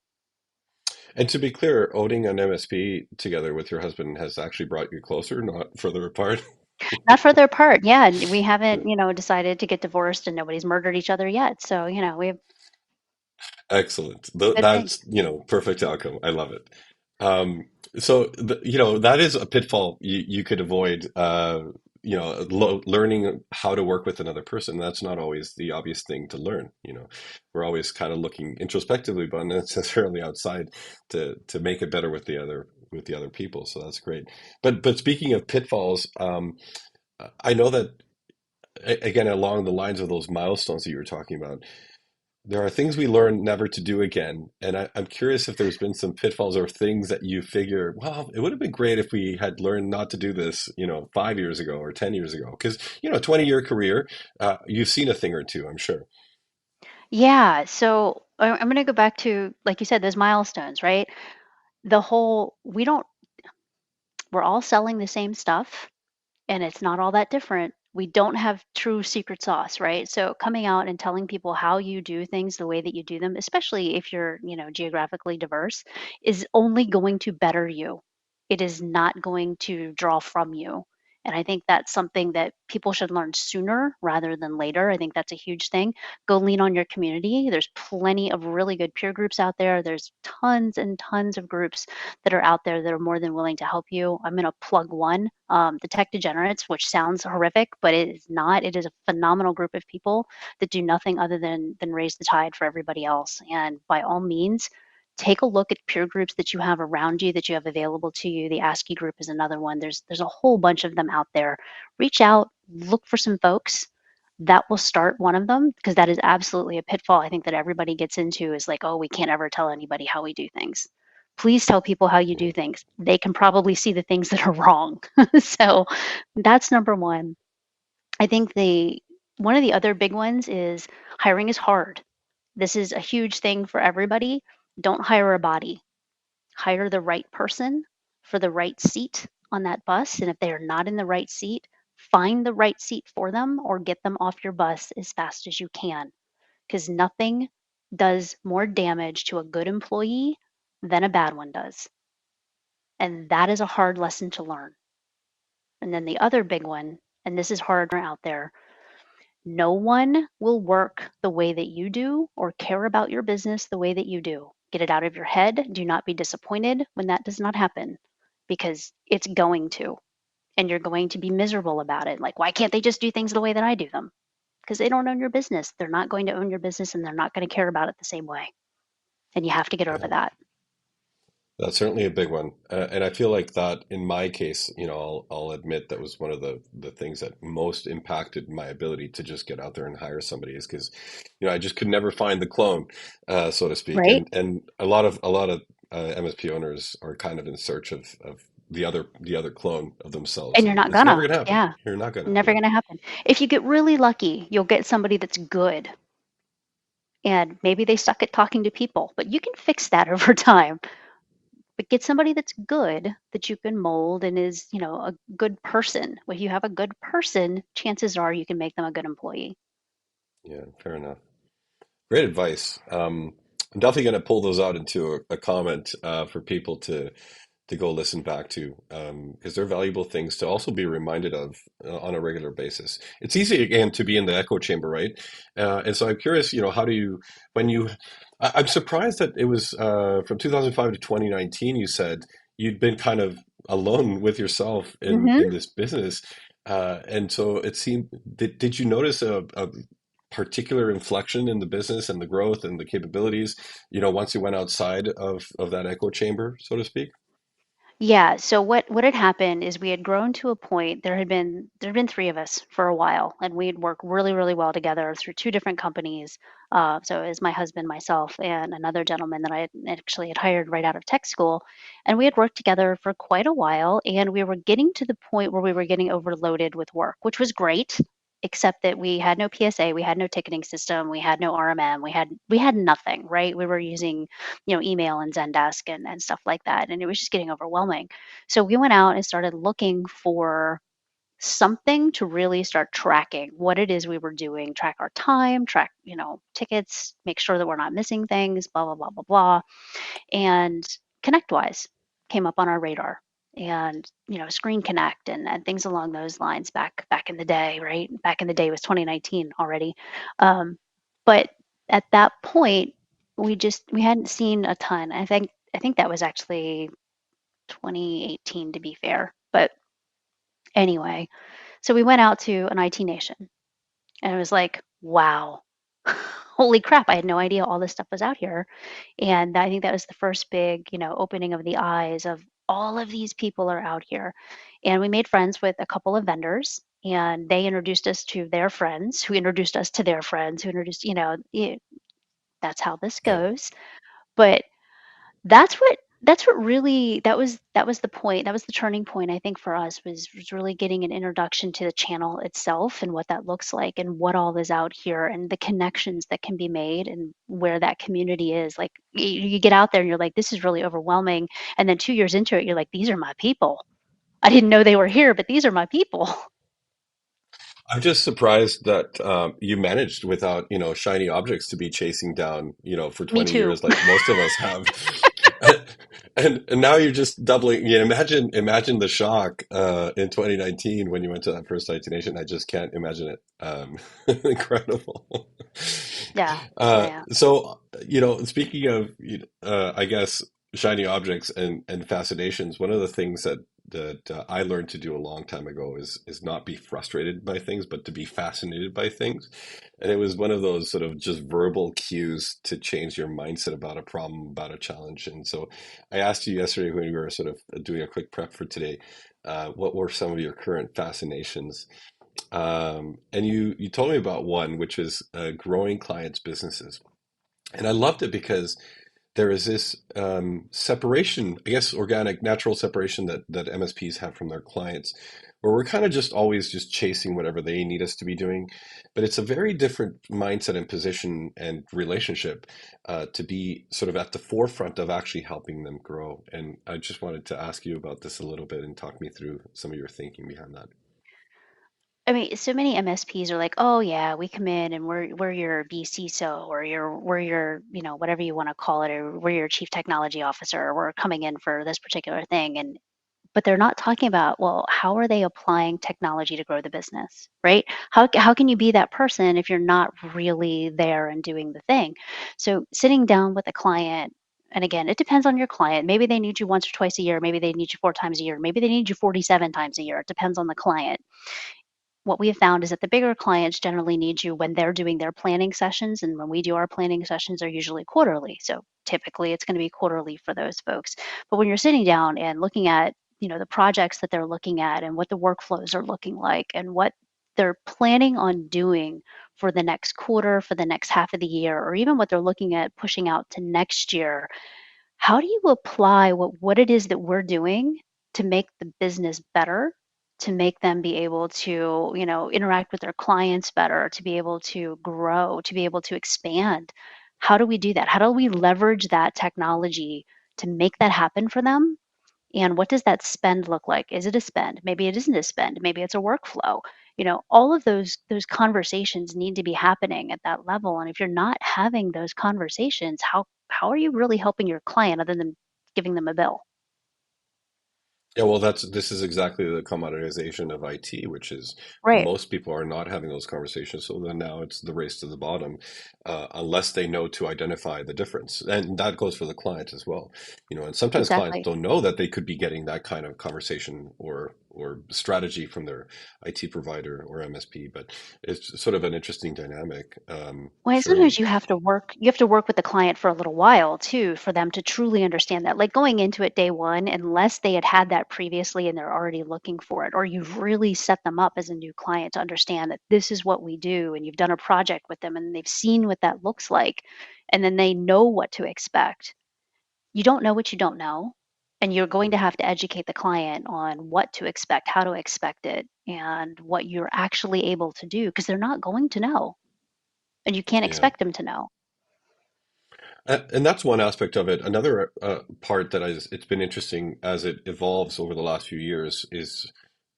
And to be clear, owning an MSP together with your husband has actually brought you closer, not further apart. Not for their part. Yeah. And we haven't, decided to get divorced and nobody's murdered each other yet. So, we have Excellent. good things. That's, perfect outcome. I love it. Um, that is a pitfall you could avoid, learning how to work with another person. That's not always the obvious thing to learn. We're always kind of looking introspectively, but not necessarily outside to make it better with the other people. So that's great. But speaking of pitfalls, I know that again, along the lines of those milestones that you were talking about, there are things we learn never to do again. And I'm curious if there's been some pitfalls or things that you figure, well, it would have been great if we had learned not to do this, 5 years ago or 10 years ago. Because, 20-year career, you've seen a thing or two, I'm sure. Yeah. So I'm going to go back to, like you said, those milestones, right? We don't, we're all selling the same stuff and it's not all that different. We don't have true secret sauce, right? So coming out and telling people how you do things the way that you do them, especially if you're, geographically diverse, is only going to better you. It is not going to draw from you. And I think that's something that people should learn sooner rather than later. I think that's a huge thing. Go lean on your community. There's plenty of really good peer groups out there. There's tons and tons of groups that are out there that are more than willing to help you. I'm going to plug one, the Tech Degenerates, which sounds horrific, but it is not. It is a phenomenal group of people that do nothing other than raise the tide for everybody else. And by all means, take a look at peer groups that you have around you, that you have available to you. The ASCII group is another one. There's a whole bunch of them out there. Reach out, look for some folks. That will start one of them, because that is absolutely a pitfall I think that everybody gets into, is like, oh, we can't ever tell anybody how we do things. Please tell people how you do things. They can probably see the things that are wrong. So that's number one. I think the one of the other big ones is hiring is hard. This is a huge thing for everybody. Don't hire a body. Hire the right person for the right seat on that bus. And if they are not in the right seat, find the right seat for them or get them off your bus as fast as you can. Because nothing does more damage to a good employee than a bad one does. And that is a hard lesson to learn. And then the other big one, and this is harder out there, no one will work the way that you do or care about your business the way that you do. Get it out of your head. Do not be disappointed when that does not happen, because it's going to, and you're going to be miserable about it. Like, why can't they just do things the way that I do them? Because they don't own your business. They're not going to own your business, and they're not going to care about it the same way. And you have to get over Yeah. that. That's certainly a big one, and I feel like that in my case, I'll admit that was one of the things that most impacted my ability to just get out there and hire somebody is because, I just could never find the clone, so to speak, Right? and a lot of MSP owners are kind of in search of the other clone of themselves, And you're and not it's never gonna. gonna happen. Yeah. You're not gonna, Never yeah, going to happen. If you get really lucky, you'll get somebody that's good, and maybe they suck at talking to people, but you can fix that over time. But get somebody that's good, that you can mold and is, a good person. If you have a good person, chances are you can make them a good employee. yeah, fair enough. Great advice. I'm definitely going to pull those out into a comment for people to go listen back to because they're valuable things to also be reminded of on a regular basis. It's easy again to be in the echo chamber, right? And so I'm curious, how do you when you I'm surprised that it was from 2005 to 2019 you said you'd been kind of alone with yourself in Hmm. this business. And so it seemed did you notice a particular inflection in the business and the growth and the capabilities, once you went outside of that echo chamber, so to speak? Yeah. So what had happened is we had grown to a point. There had been three of us for a while, and we had worked really really well together through two different companies. So it was my husband, myself, and another gentleman that I had hired right out of tech school, and we had worked together for quite a while. And we were getting to the point where we were getting overloaded with work, which was great. Except that we had no PSA, we had no ticketing system, we had no RMM, we had nothing, right? We were using email and Zendesk and stuff like that. And it was just getting overwhelming. So we went out and started looking for something to really start tracking what it is we were doing, track our time, track, tickets, make sure that we're not missing things, blah, blah, blah, blah, blah. And ConnectWise came up on our radar, and Screen Connect and things along those lines back in the day, right? Back in the day was 2019 already. But at that point, we hadn't seen a ton. I think that was actually 2018, to be fair. But anyway, so we went out to an IT Nation, and it was like, wow, holy crap! I had no idea all this stuff was out here. And I think that was the first big, opening of the eyes of all of these people are out here. And we made friends with a couple of vendors, and they introduced us to their friends, who introduced us to their friends, who introduced, that's how this Yeah. goes. But that's what really that was the point. That was the turning point, I think, for us, was really getting an introduction to the channel itself and what that looks like and what all is out here and the connections that can be made and where that community is. Like you get out there and you're like, this is really overwhelming. And then 2 years into it, you're like, these are my people. I didn't know they were here, but these are my people. I'm just surprised that you managed without, shiny objects to be chasing down, for Me 20 too. years like most of us have. And now you're just doubling. Yeah, imagine the shock in 2019 when you went to that first IT Nation. I just can't imagine it. Incredible. Yeah, yeah, yeah. So speaking of, I guess shiny objects and fascinations. One of the things that I learned to do a long time ago is not be frustrated by things, but to be fascinated by things. And it was one of those sort of just verbal cues to change your mindset about a problem, about a challenge. And so I asked you yesterday when we were sort of doing a quick prep for today, what were some of your current fascinations? And you told me about one, which is growing clients' businesses. And I loved it because there is this separation, I guess, organic, natural separation that MSPs have from their clients, where we're kind of just always just chasing whatever they need us to be doing. But it's a very different mindset and position and relationship to be sort of at the forefront of actually helping them grow. And I just wanted to ask you about this a little bit and talk me through some of your thinking behind that. I mean, so many MSPs are like, "Oh yeah, we come in and we're your BCISO or we're your, whatever you want to call it, or we're your chief technology officer, or we're coming in for this particular thing." And but they're not talking about, well, how are they applying technology to grow the business, right? How can you be that person if you're not really there and doing the thing? So sitting down with a client, and again, it depends on your client. Maybe they need you once or twice a year, maybe they need you 4 times a year, maybe they need you 47 times a year. It depends on the client. What we have found is that the bigger clients generally need you when they're doing their planning sessions, and when we do our planning sessions, are usually quarterly. So typically it's going to be quarterly for those folks. But when you're sitting down and looking at, the projects that they're looking at and what the workflows are looking like and what they're planning on doing for the next quarter, for the next half of the year, or even what they're looking at pushing out to next year, how do you apply what it is that we're doing to make the business better, to make them be able to, interact with their clients better, to be able to grow, to be able to expand? How do we do that? How do we leverage that technology to make that happen for them? And what does that spend look like? Is it a spend? Maybe it isn't a spend. Maybe it's a workflow. All of those conversations need to be happening at that level. And if you're not having those conversations, how are you really helping your client other than giving them a bill? Yeah, well, this is exactly the commoditization of IT, which is Right. most people are not having those conversations. So then now it's the race to the bottom, unless they know to identify the difference, and that goes for the client as well. And sometimes clients Exactly. don't know that they could be getting that kind of conversation or strategy from their IT provider or MSP, but it's sort of an interesting dynamic, Well, and surely. sometimes you have to work with the client for a little while too, for them to truly understand that. Like going into it day one, unless they had had that previously and they're already looking for it, or you've really set them up as a new client to understand that this is what we do, and you've done a project with them and they've seen what that looks like, and then they know what to expect. You don't know what you don't know, and you're going to have to educate the client on what to expect, how to expect it, and what you're actually able to do, because they're not going to know, and you can't Yeah. expect them to know. And that's one aspect of it. Another part that it's been interesting as it evolves over the last few years is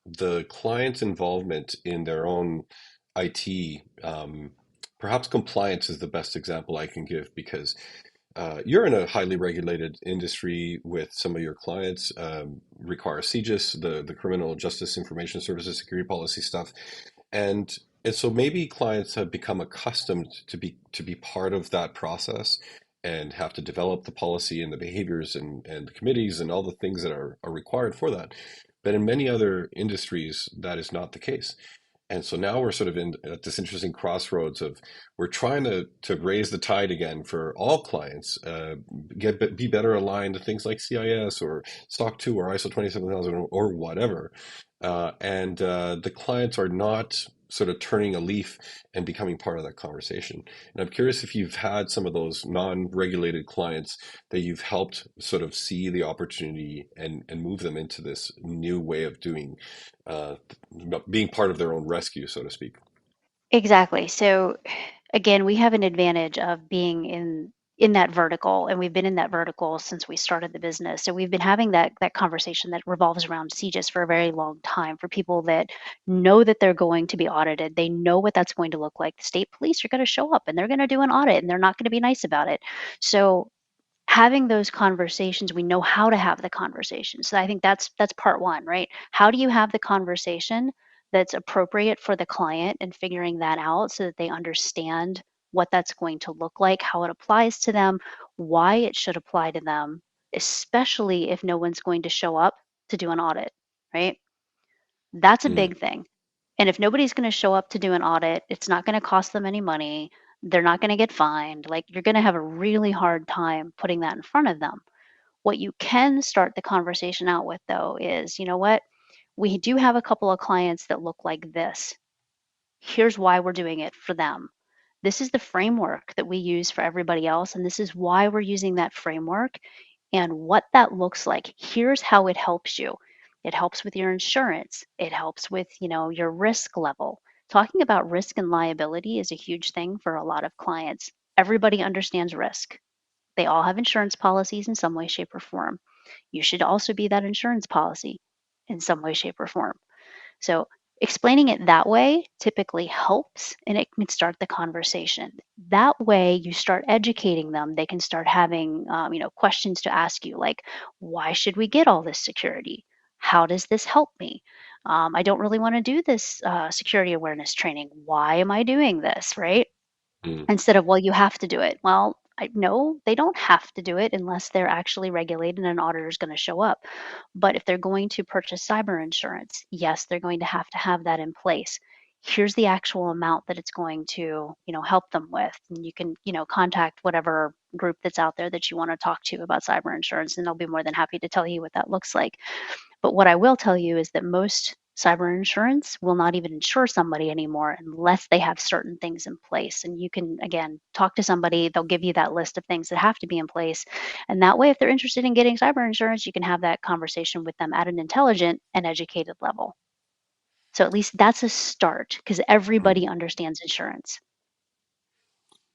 the client's involvement in their own IT. Perhaps compliance is the best example I can give because you're in a highly regulated industry with some of your clients require CJIS, the Criminal Justice Information Services Security Policy stuff, and and so maybe clients have become accustomed to be part of that process and have to develop the policy and the behaviors and the committees and all the things that are required for that. But in many other industries, that is not the case. And so now we're sort of in at this interesting crossroads of we're trying to raise the tide again for all clients, be better aligned to things like CIS or SOC 2 or ISO 27000 or whatever. And the clients are not sort of turning a leaf and becoming part of that conversation. And I'm curious if you've had some of those non-regulated clients that you've helped sort of see the opportunity and move them into this new way of doing uh, being part of their own rescue, so to speak. Exactly. So again, we have an advantage of being in that vertical, and we've been in that vertical since we started the business. So we've been having that conversation that revolves around CGIS for a very long time, for people that know that they're going to be audited. They know what that's going to look like. The state police are going to show up and they're going to do an audit and they're not going to be nice about it. So having those conversations, we know how to have the conversation. So I think that's part one, right? How do you have the conversation that's appropriate for the client and figuring that out so that they understand what that's going to look like, how it applies to them, why it should apply to them, especially if no one's going to show up to do an audit, right? That's a Mm, big thing. And if nobody's going to show up to do an audit, it's not going to cost them any money. They're not going to get fined. Like, you're going to have a really hard time putting that in front of them. What you can start the conversation out with, though, is, you know what? We do have a couple of clients that look like this. Here's why we're doing it for them. This is the framework that we use for everybody else, and this is why we're using that framework and what that looks like. Here's how it helps you. It helps with your insurance. It helps with, your risk level. Talking about risk and liability is a huge thing for a lot of clients. Everybody understands risk. They all have insurance policies in some way, shape, or form. You should also be that insurance policy in some way, shape, or form. So explaining it that way typically helps and it can start the conversation. That way you start educating them. They can start having, questions to ask you like, why should we get all this security? How does this help me? I don't really want to do this security awareness training. Why am I doing this? Right? mm, Instead of, well, you have to do it. Well, no, they don't have to do it unless they're actually regulated and an auditor is going to show up. But if they're going to purchase cyber insurance, yes, they're going to have that in place. Here's the actual amount that it's going to, help them with. And you can, contact whatever group that's out there that you want to talk to about cyber insurance, and they'll be more than happy to tell you what that looks like. But what I will tell you is that most cyber insurance will not even insure somebody anymore unless they have certain things in place. And you can, again, talk to somebody, they'll give you that list of things that have to be in place. And that way, if they're interested in getting cyber insurance, you can have that conversation with them at an intelligent and educated level. So at least that's a start because mm. everybody understands insurance.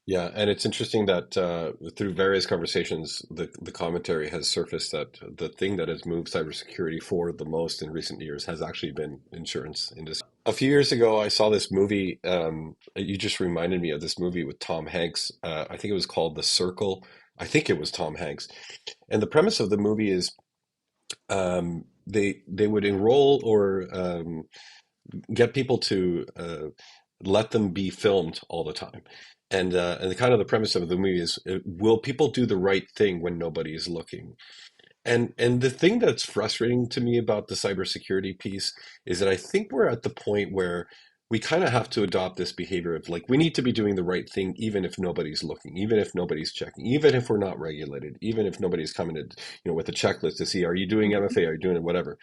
Yeah, and it's interesting that through various conversations, the commentary has surfaced that the thing that has moved cybersecurity forward the most in recent years has actually been insurance industry. A few years ago, I saw this movie. You just reminded me of this movie with Tom Hanks. I think it was called The Circle. I think it was Tom Hanks. And the premise of the movie is they would enroll or get people to let them be filmed all the time. And the kind of the premise of the movie is, will people do the right thing when nobody is looking? And the thing that's frustrating to me about the cybersecurity piece is that I think we're at the point where we kind of have to adopt this behavior of like we need to be doing the right thing even if nobody's looking, even if nobody's checking, even if we're not regulated, even if nobody's coming to, with a checklist to see, are you doing Mhm. MFA, are you doing whatever.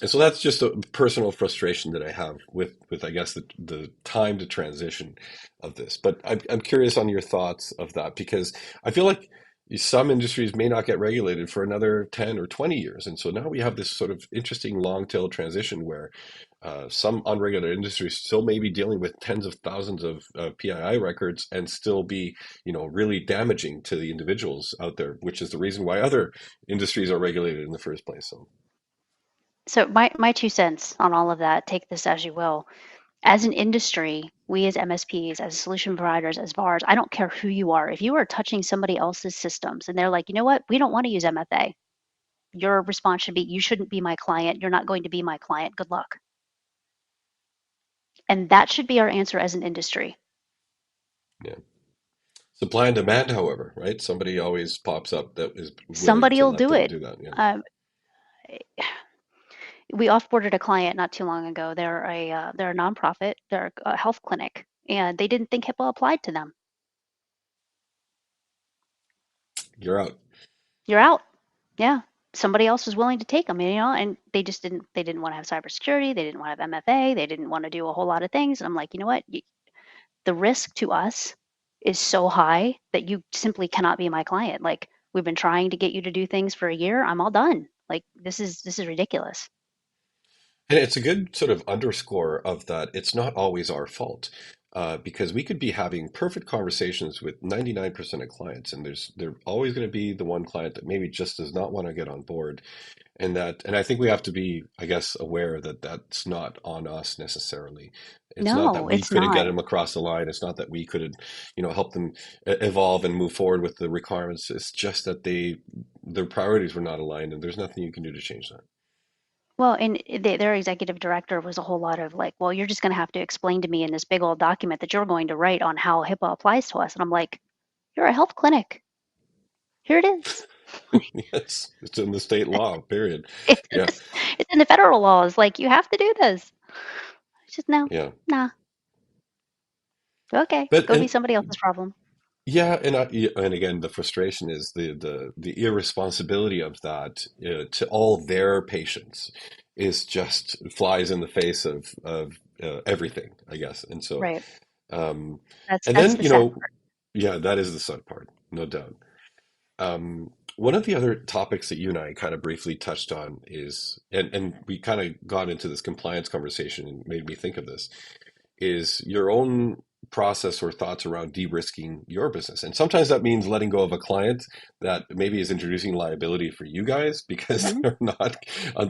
And so that's just a personal frustration that I have with I guess the time to transition of this. But I'm curious on your thoughts of that because I feel like some industries may not get regulated for another 10 or 20 years. And so now we have this sort of interesting long tail transition where some unregulated industries still may be dealing with tens of thousands of PII records and still be, really damaging to the individuals out there, which is the reason why other industries are regulated in the first place. So, So my 2 cents on all of that, take this as you will. As an industry, we as MSPs, as solution providers, as VARs, I don't care who you are. If you are touching somebody else's systems and they're like, you know what, we don't want to use MFA, your response should be, you shouldn't be my client. You're not going to be my client. Good luck. And that should be our answer as an industry. yeah. Supply and demand, however, right? Somebody always pops up that is willing Somebody to will let do them it. do that. Yeah. Um, we offboarded a client not too long ago. They're a nonprofit. They're a health clinic, and they didn't think HIPAA applied to them. You're out. You're out. Yeah. Somebody else was willing to take them, and they just didn't. They didn't want to have cybersecurity. They didn't want to have MFA. They didn't want to do a whole lot of things. And I'm like, you know what? The risk to us is so high that you simply cannot be my client. Like, we've been trying to get you to do things for a year. I'm all done. Like, this is ridiculous. And it's a good sort of underscore of that. It's not always our fault. because we could be having perfect conversations with 99% of clients, and they're always going to be the one client that maybe just does not want to get on board. And I think we have to be, I guess, aware that that's not on us necessarily. It's not that No, we it's couldn't get not. them across the line. It's not that we couldn't, help them evolve and move forward with the requirements. It's just that their priorities were not aligned, and there's nothing you can do to change that. Well, and their executive director was a whole lot of like, well, you're just going to have to explain to me in this big old document that you're going to write on how HIPAA applies to us. And I'm like, you're a health clinic. Here it is. Yes, it's in the state law, period. It's in Yeah, this, it's in the federal laws. Like, you have to do this. It's just no, yeah. nah. Okay, But go be and somebody else's problem. Yeah, and again, the frustration is the irresponsibility of that to all their patients is just flies in the face of everything, I guess. And so, Right. um, That's and that's then the sad part. yeah, that is the sad part, no doubt. One of the other topics that you and I kind of briefly touched on is, and we kind of got into this compliance conversation and made me think of this, is your own process or thoughts around de-risking your business. And sometimes that means letting go of a client that maybe is introducing liability for you guys because Hmm. they're not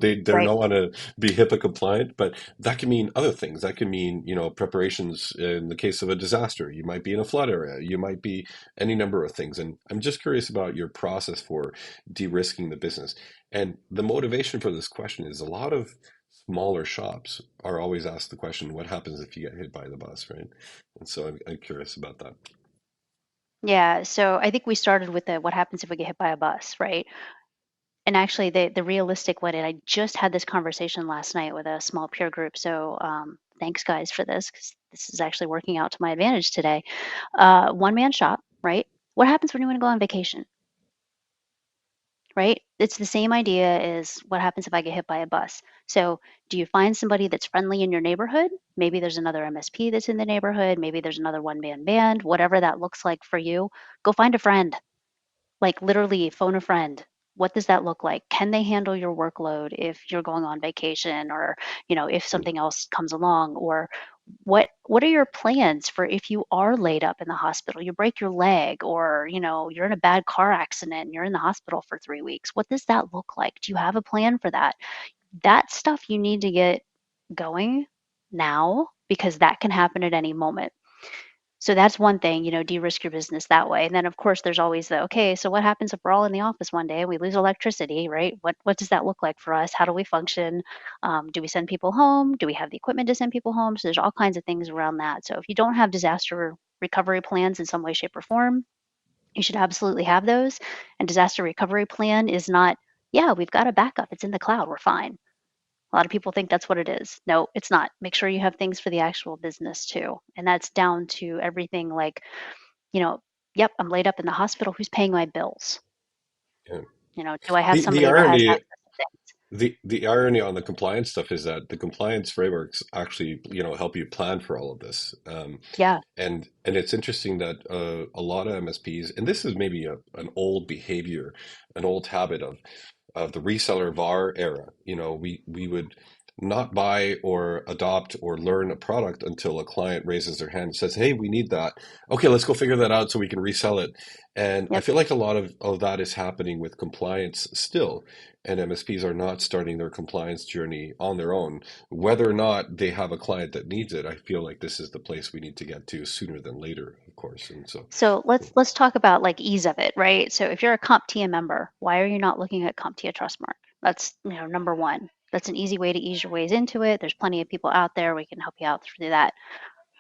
they're Right. not want to be HIPAA compliant, but that can mean other things. That can mean, preparations in the case of a disaster. You might be in a flood area. You might be any number of things. And I'm just curious about your process for de-risking the business. And the motivation for this question is a lot of smaller shops are always asked the question, what happens if you get hit by the bus, right? And so I'm curious about that. Yeah. So I think we started with the what happens if we get hit by a bus, right? And actually, the realistic one, and I just had this conversation last night with a small peer group. So thanks, guys, for this, because this is actually working out to my advantage today. One man shop, right? What happens when you want to go on vacation, right? It's the same idea as what happens if I get hit by a bus. So do you find somebody that's friendly in your neighborhood? Maybe there's another MSP that's in the neighborhood. Maybe there's another one man band, whatever that looks like for you. Go find a friend, like literally phone a friend. What does that look like? Can they handle your workload if you're going on vacation, or, if Mm, something else comes along? Or what are your plans for if you are laid up in the hospital, you break your leg, or, you're in a bad car accident and you're in the hospital for 3 weeks? What does that look like? Do you have a plan for that? That stuff you need to get going now, because that can happen at any moment. So that's one thing, de-risk your business that way. And then of course there's always the, okay, so what happens if we're all in the office one day and we lose electricity, right? What does that look like for us? How do we function? Do we send people home? Do we have the equipment to send people home? So there's all kinds of things around that. So if you don't have disaster recovery plans in some way, shape, or form, you should absolutely have those. And disaster recovery plan is not, yeah, we've got a backup. It's in the cloud. We're fine. A lot of people think that's what it is. No, it's not. Make sure you have things for the actual business too. And that's down to everything like, you know, yep, I'm laid up in the hospital. Who's paying my bills? yeah. Do I have The somebody that has irony access to things? the irony on the compliance stuff is that the compliance frameworks actually, help you plan for all of this. Yeah. And it's interesting that a lot of MSPs, and this is maybe an old behavior, an old habit of the reseller VAR era. We would not buy or adopt or learn a product until a client raises their hand and says, "Hey, we need that. Okay, let's go figure that out so we can resell it." And I Yep. feel like a lot of that is happening with compliance still. And MSPs are not starting their compliance journey on their own. Whether or not they have a client that needs it, I feel like this is the place we need to get to sooner than later, of course. And so, So let's talk about like ease of it, right? So if you're a CompTIA member, why are you not looking at CompTIA Trustmark? That's number one. That's an easy way to ease your ways into it. There's plenty of people out there. We can help you out through that.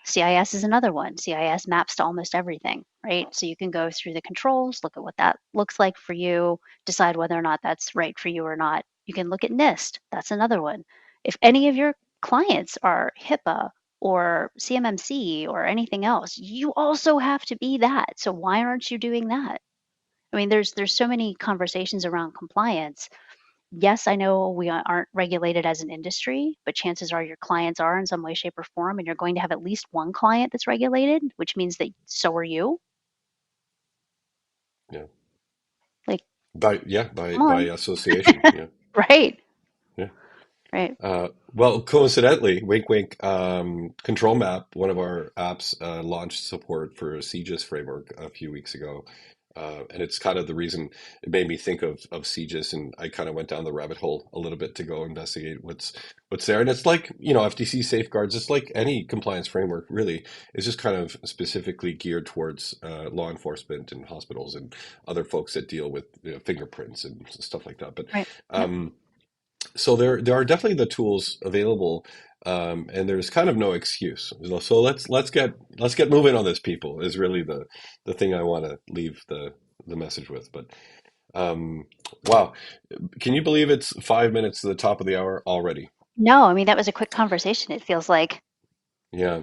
CIS is another one. CIS maps to almost everything, right? So you can go through the controls, look at what that looks like for you, decide whether or not that's right for you or not. You can look at NIST. That's another one. If any of your clients are HIPAA or CMMC or anything else, you also have to be that. So why aren't you doing that? I mean, there's so many conversations around compliance. Yes, I know we aren't regulated as an industry, but chances are your clients are in some way, shape, or form, and you're going to have at least one client that's regulated, which means that so are you. yeah, Like, by come by on. association, yeah, Right. yeah. Right. Well, coincidentally, wink, wink, Control Map, one of our apps, launched support for CGIS framework a few weeks ago. And it's kind of the reason it made me think of CGIS, and I kind of went down the rabbit hole a little bit to go investigate what's there. And it's like, FTC safeguards, it's like any compliance framework, really. It's just kind of specifically geared towards law enforcement and hospitals and other folks that deal with fingerprints and stuff like that. But Right. Yep. um, so there are definitely the tools available, and there's kind of no excuse. So let's get moving on this, people, is really the thing I want to leave the message with. But um, wow, can you believe it's 5 minutes to the top of the hour already? No, I mean, that was a quick conversation, it feels like. Yeah.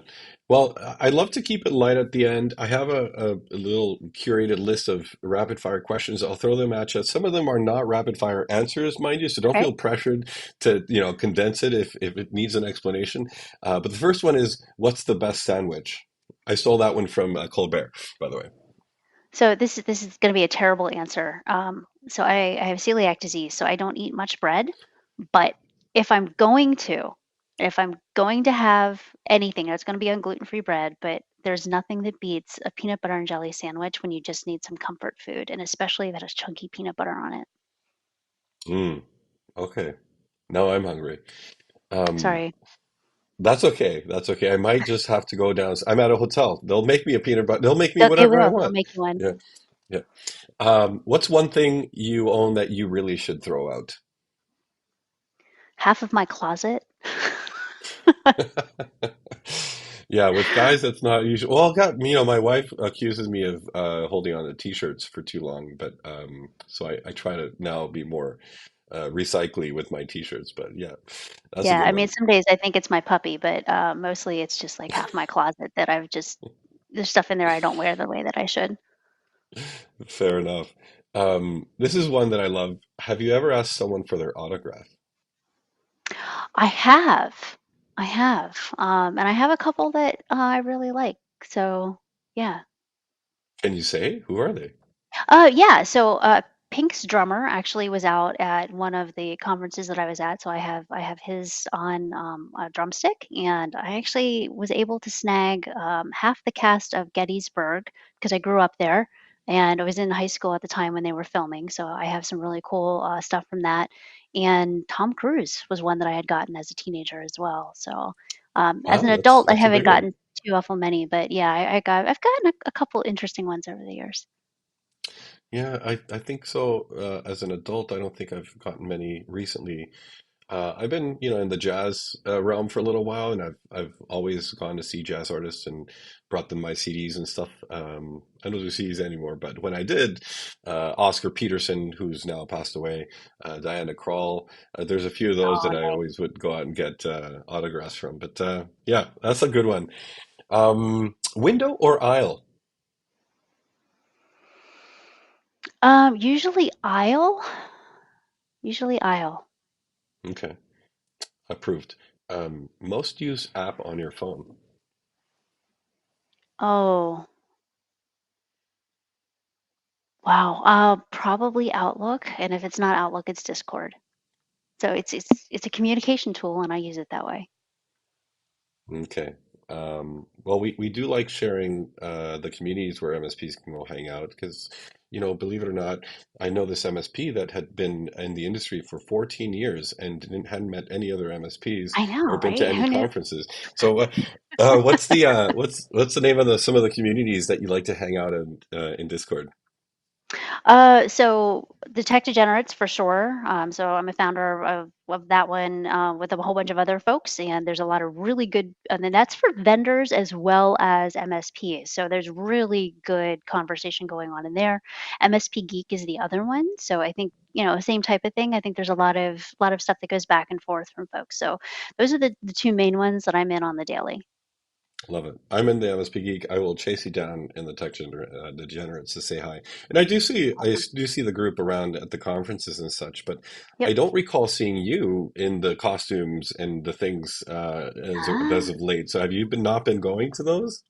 Well, I'd love to keep it light at the end. I have a little curated list of rapid fire questions. I'll throw them at you. Some of them are not rapid fire answers, mind you, so don't Right. feel pressured to, condense it if it needs an explanation. But the first one is, what's the best sandwich? I stole that one from Colbert, by the way. So this is going to be a terrible answer. So I have celiac disease, so I don't eat much bread. But if I'm going to, if I'm going to have anything, it's going to be on gluten-free bread. But there's nothing that beats a peanut butter and jelly sandwich when you just need some comfort food, and especially if it has chunky peanut butter on it. Mm, okay. Now I'm hungry. Um, Sorry, that's okay. That's okay. I might just have to go down. I'm at a hotel. They'll make me a peanut butter. They'll make me they whatever I will. They'll want. make you one. Yeah. Yeah. What's one thing you own that you really should throw out? Half of my closet. Yeah, with guys, that's not usual. Well, God, my wife accuses me of holding on to t-shirts for too long, but so I try to now be more recycly with my t-shirts. But yeah, that's a Yeah, good I mean, one. some days I think it's my puppy, but mostly it's just like half my closet that I've just there's stuff in there I don't wear the way that I should. Fair enough. This is one that I love. Have you ever asked someone for their autograph? I have, I have, and I have a couple that I really like. So yeah. Can you say who are they? Yeah. So Pink's drummer actually was out at one of the conferences that I was at. So I have his on a drumstick, and I actually was able to snag half the cast of Gettysburg because I grew up there, and I was in high school at the time when they were filming. So I have some really cool stuff from that. And Tom Cruise was one that I had gotten as a teenager as well. So as Wow, an that's adult, I that's a haven't big one. gotten too awful many, but yeah, I've gotten a couple interesting ones over the years. Yeah, I think so. As an adult, I don't think I've gotten many recently. I've been, in the jazz realm for a little while, and I've always gone to see jazz artists and brought them my CDs and stuff. I don't do CDs anymore, but when I did, Oscar Peterson, who's now passed away, Diana Krall, there's a few of those Oh, that I nice. always would go out and get autographs from. But yeah, that's a good one. Window or aisle? Usually aisle. Usually aisle. Okay, approved. Most used app on your phone. Oh, wow. Probably Outlook, and if it's not Outlook, it's Discord. So it's a communication tool, and I use it that way. Okay. Well, we do like sharing the communities where MSPs can go hang out because, believe it or not, I know this MSP that had been in the industry for 14 years and hadn't met any other MSPs I know, or been to right? any Who knew? conferences. So, what's the name of some of the communities that you like to hang out in Discord? So the Tech Degenerates for sure. So I'm a founder of that one with a whole bunch of other folks, and there's a lot of really good, and then that's for vendors as well as MSPs. So there's really good conversation going on in there. MSP Geek is the other one. So I think same type of thing. I think there's a lot of stuff that goes back and forth from folks. So those are the two main ones that I'm in on the daily. Love it. I'm in the MSP Geek. I will chase you down in the Degenerates to say hi. And I do see the group around at the conferences and such, but I Yep. don't recall seeing you in the costumes and the things as of late. So have you been not been going to those?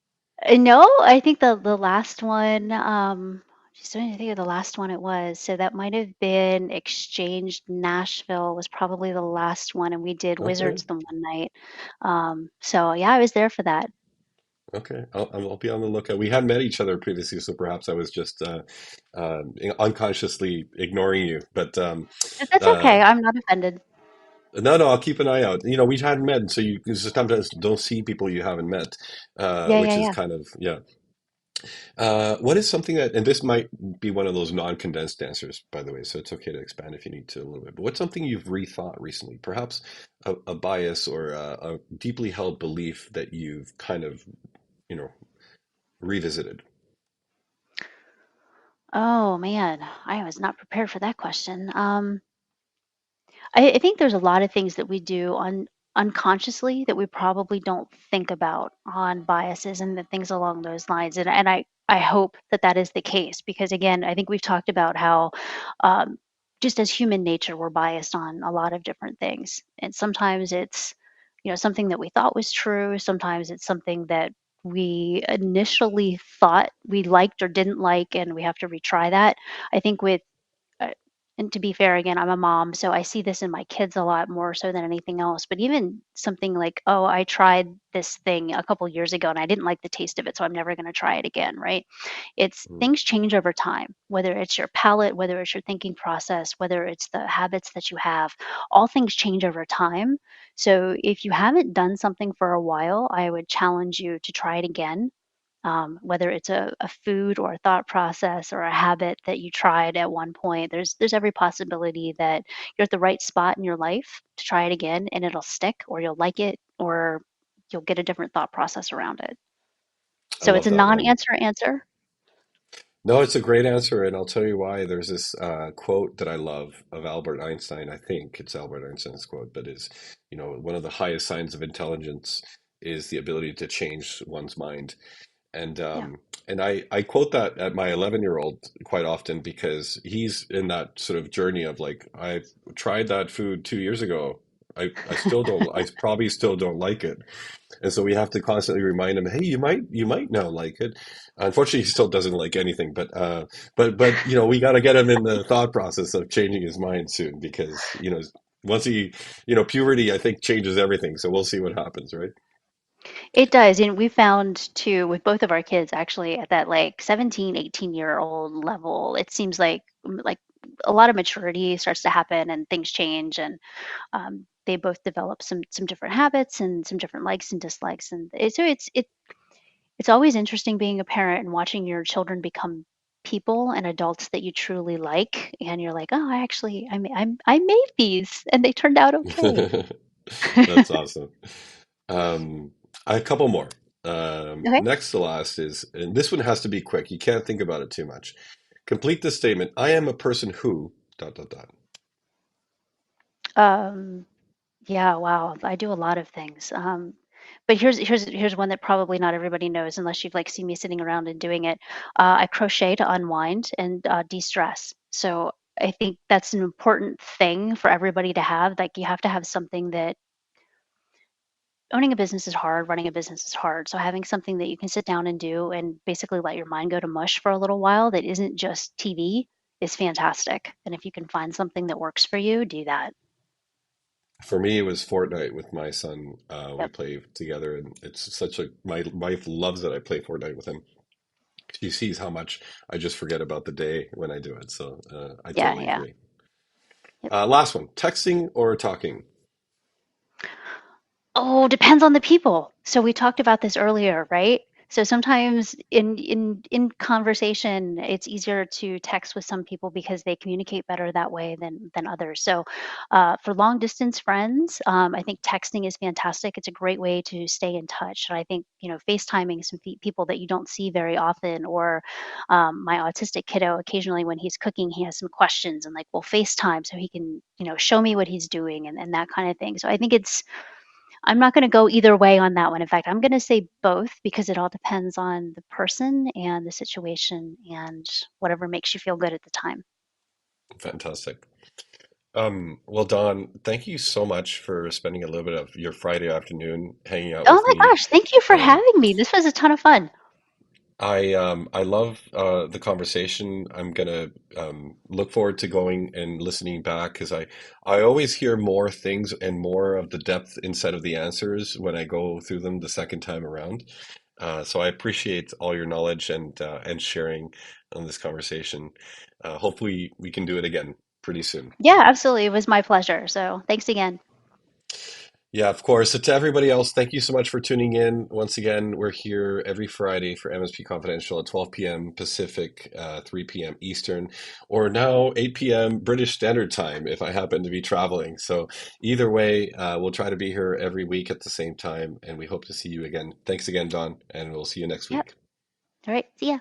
No, I think the last one. Just trying to think of the last one it was. So that might have been Exchange Nashville was probably the last one, and we did Okay. Wizards the one night. So yeah, I was there for that. Okay. I'll be on the lookout. We had met each other previously, so perhaps I was just unconsciously ignoring you. But That's uh, okay. I'm not offended. no, no, I'll keep an eye out. You know, we hadn't met, so you sometimes don't see people you haven't met, Yeah, yeah, which is yeah. kind of, yeah. What is something that, and this might be one of those non-condensed answers, by the way, so it's okay to expand if you need to a little bit. But what's something you've rethought recently? Perhaps a bias or a deeply held belief that you've kind of, you know, revisited. Oh man, I was not prepared for that question. I think there's a lot of things that we do unconsciously that we probably don't think about on biases and the things along those lines. And I hope that that is the case because again, I think we've talked about how um, just as human nature, we're biased on a lot of different things. And sometimes it's, something that we thought was true. Sometimes it's something that we initially thought we liked or didn't like, and we have to retry that. I think with uh, and to be fair, again, I'm a mom, so I see this in my kids a lot more so than anything else. But even something like, oh, I tried this thing a couple years ago and I didn't like the taste of it, so I'm never going to try it again, right? It's Mm, things change over time, whether it's your palate, whether it's your thinking process, whether it's the habits that you have, all things change over time. So if you haven't done something for a while, I would challenge you to try it again, whether it's a food or a thought process or a habit that you tried at one point. There's every possibility that you're at the right spot in your life to try it again, and it'll stick, or you'll like it, or you'll get a different thought process around it. I So it's love a that. non-answer answer. No, it's a great answer, and I'll tell you why. There's this quote that I love of Albert Einstein. I think it's Albert Einstein's quote, but is, you know, one of the highest signs of intelligence is the ability to change one's mind. And Yeah. I quote that at my 11-year-old quite often because he's in that sort of journey of like, I've tried that food 2 years ago. I still don't, I probably still don't like it. And so we have to constantly remind him, hey, you might now like it. Unfortunately, he still doesn't like anything, but you know, we got to get him in the thought process of changing his mind soon because, you know, once he, you know, puberty, I think changes everything. So we'll see what happens, right? It does. And we found too with both of our kids actually at that like 17, 18-year-old level, it seems like a lot of maturity starts to happen and things change, and they both develop some different habits and some different likes and dislikes, and it's always interesting being a parent and watching your children become people and adults that you truly like, and you're like, oh, I made these and they turned out okay. That's awesome. Um, a couple more. Okay. Next to last is, and this one has to be quick. You can't think about it too much. Complete this statement. I am a person who dot dot dot. um Yeah, wow. I do a lot of things. But here's one that probably not everybody knows unless you've like seen me sitting around and doing it. I crochet to unwind and de-stress. So I think that's an important thing for everybody to have. Like you have to have something that owning a business is hard, running a business is hard. So having something that you can sit down and do and basically let your mind go to mush for a little while that isn't just TV is fantastic. And if you can find something that works for you, do that. For me, it was Fortnite with my son. We Yep. play together, and it's such a. My wife loves that I play Fortnite with him. She sees how much I just forget about the day when I do it. So I Yeah, totally yeah. agree. Last one: texting or talking. Oh, depends on the people. So we talked about this earlier, right? So sometimes in conversation, it's easier to text with some people because they communicate better that way than others. So for long distance friends, I think texting is fantastic. It's a great way to stay in touch. And I think FaceTiming some people that you don't see very often, or my autistic kiddo, occasionally when he's cooking, he has some questions, and like we'll FaceTime so he can show me what he's doing and that kind of thing. So I think I'm not gonna go either way on that one. In fact, I'm gonna say both because it all depends on the person and the situation and whatever makes you feel good at the time. Fantastic. Well, Don, thank you so much for spending a little bit of your Friday afternoon hanging out Oh with my me. gosh, thank you for Um, having me. This was a ton of fun. I love the conversation. I'm gonna look forward to going and listening back because I always hear more things and more of the depth inside of the answers when I go through them the second time around. So I appreciate all your knowledge and sharing on this conversation. Hopefully we can do it again pretty soon. Yeah, absolutely. It was my pleasure. So thanks again. Yeah, of course. So to everybody else, thank you so much for tuning in. Once again, we're here every Friday for MSP Confidential at 12 p.m. Pacific, 3 p.m. Eastern, or now 8 p.m. British Standard Time if I happen to be traveling. So either way, we'll try to be here every week at the same time, and we hope to see you again. Thanks again, Don, and we'll see you next Yep. week. All right. See ya.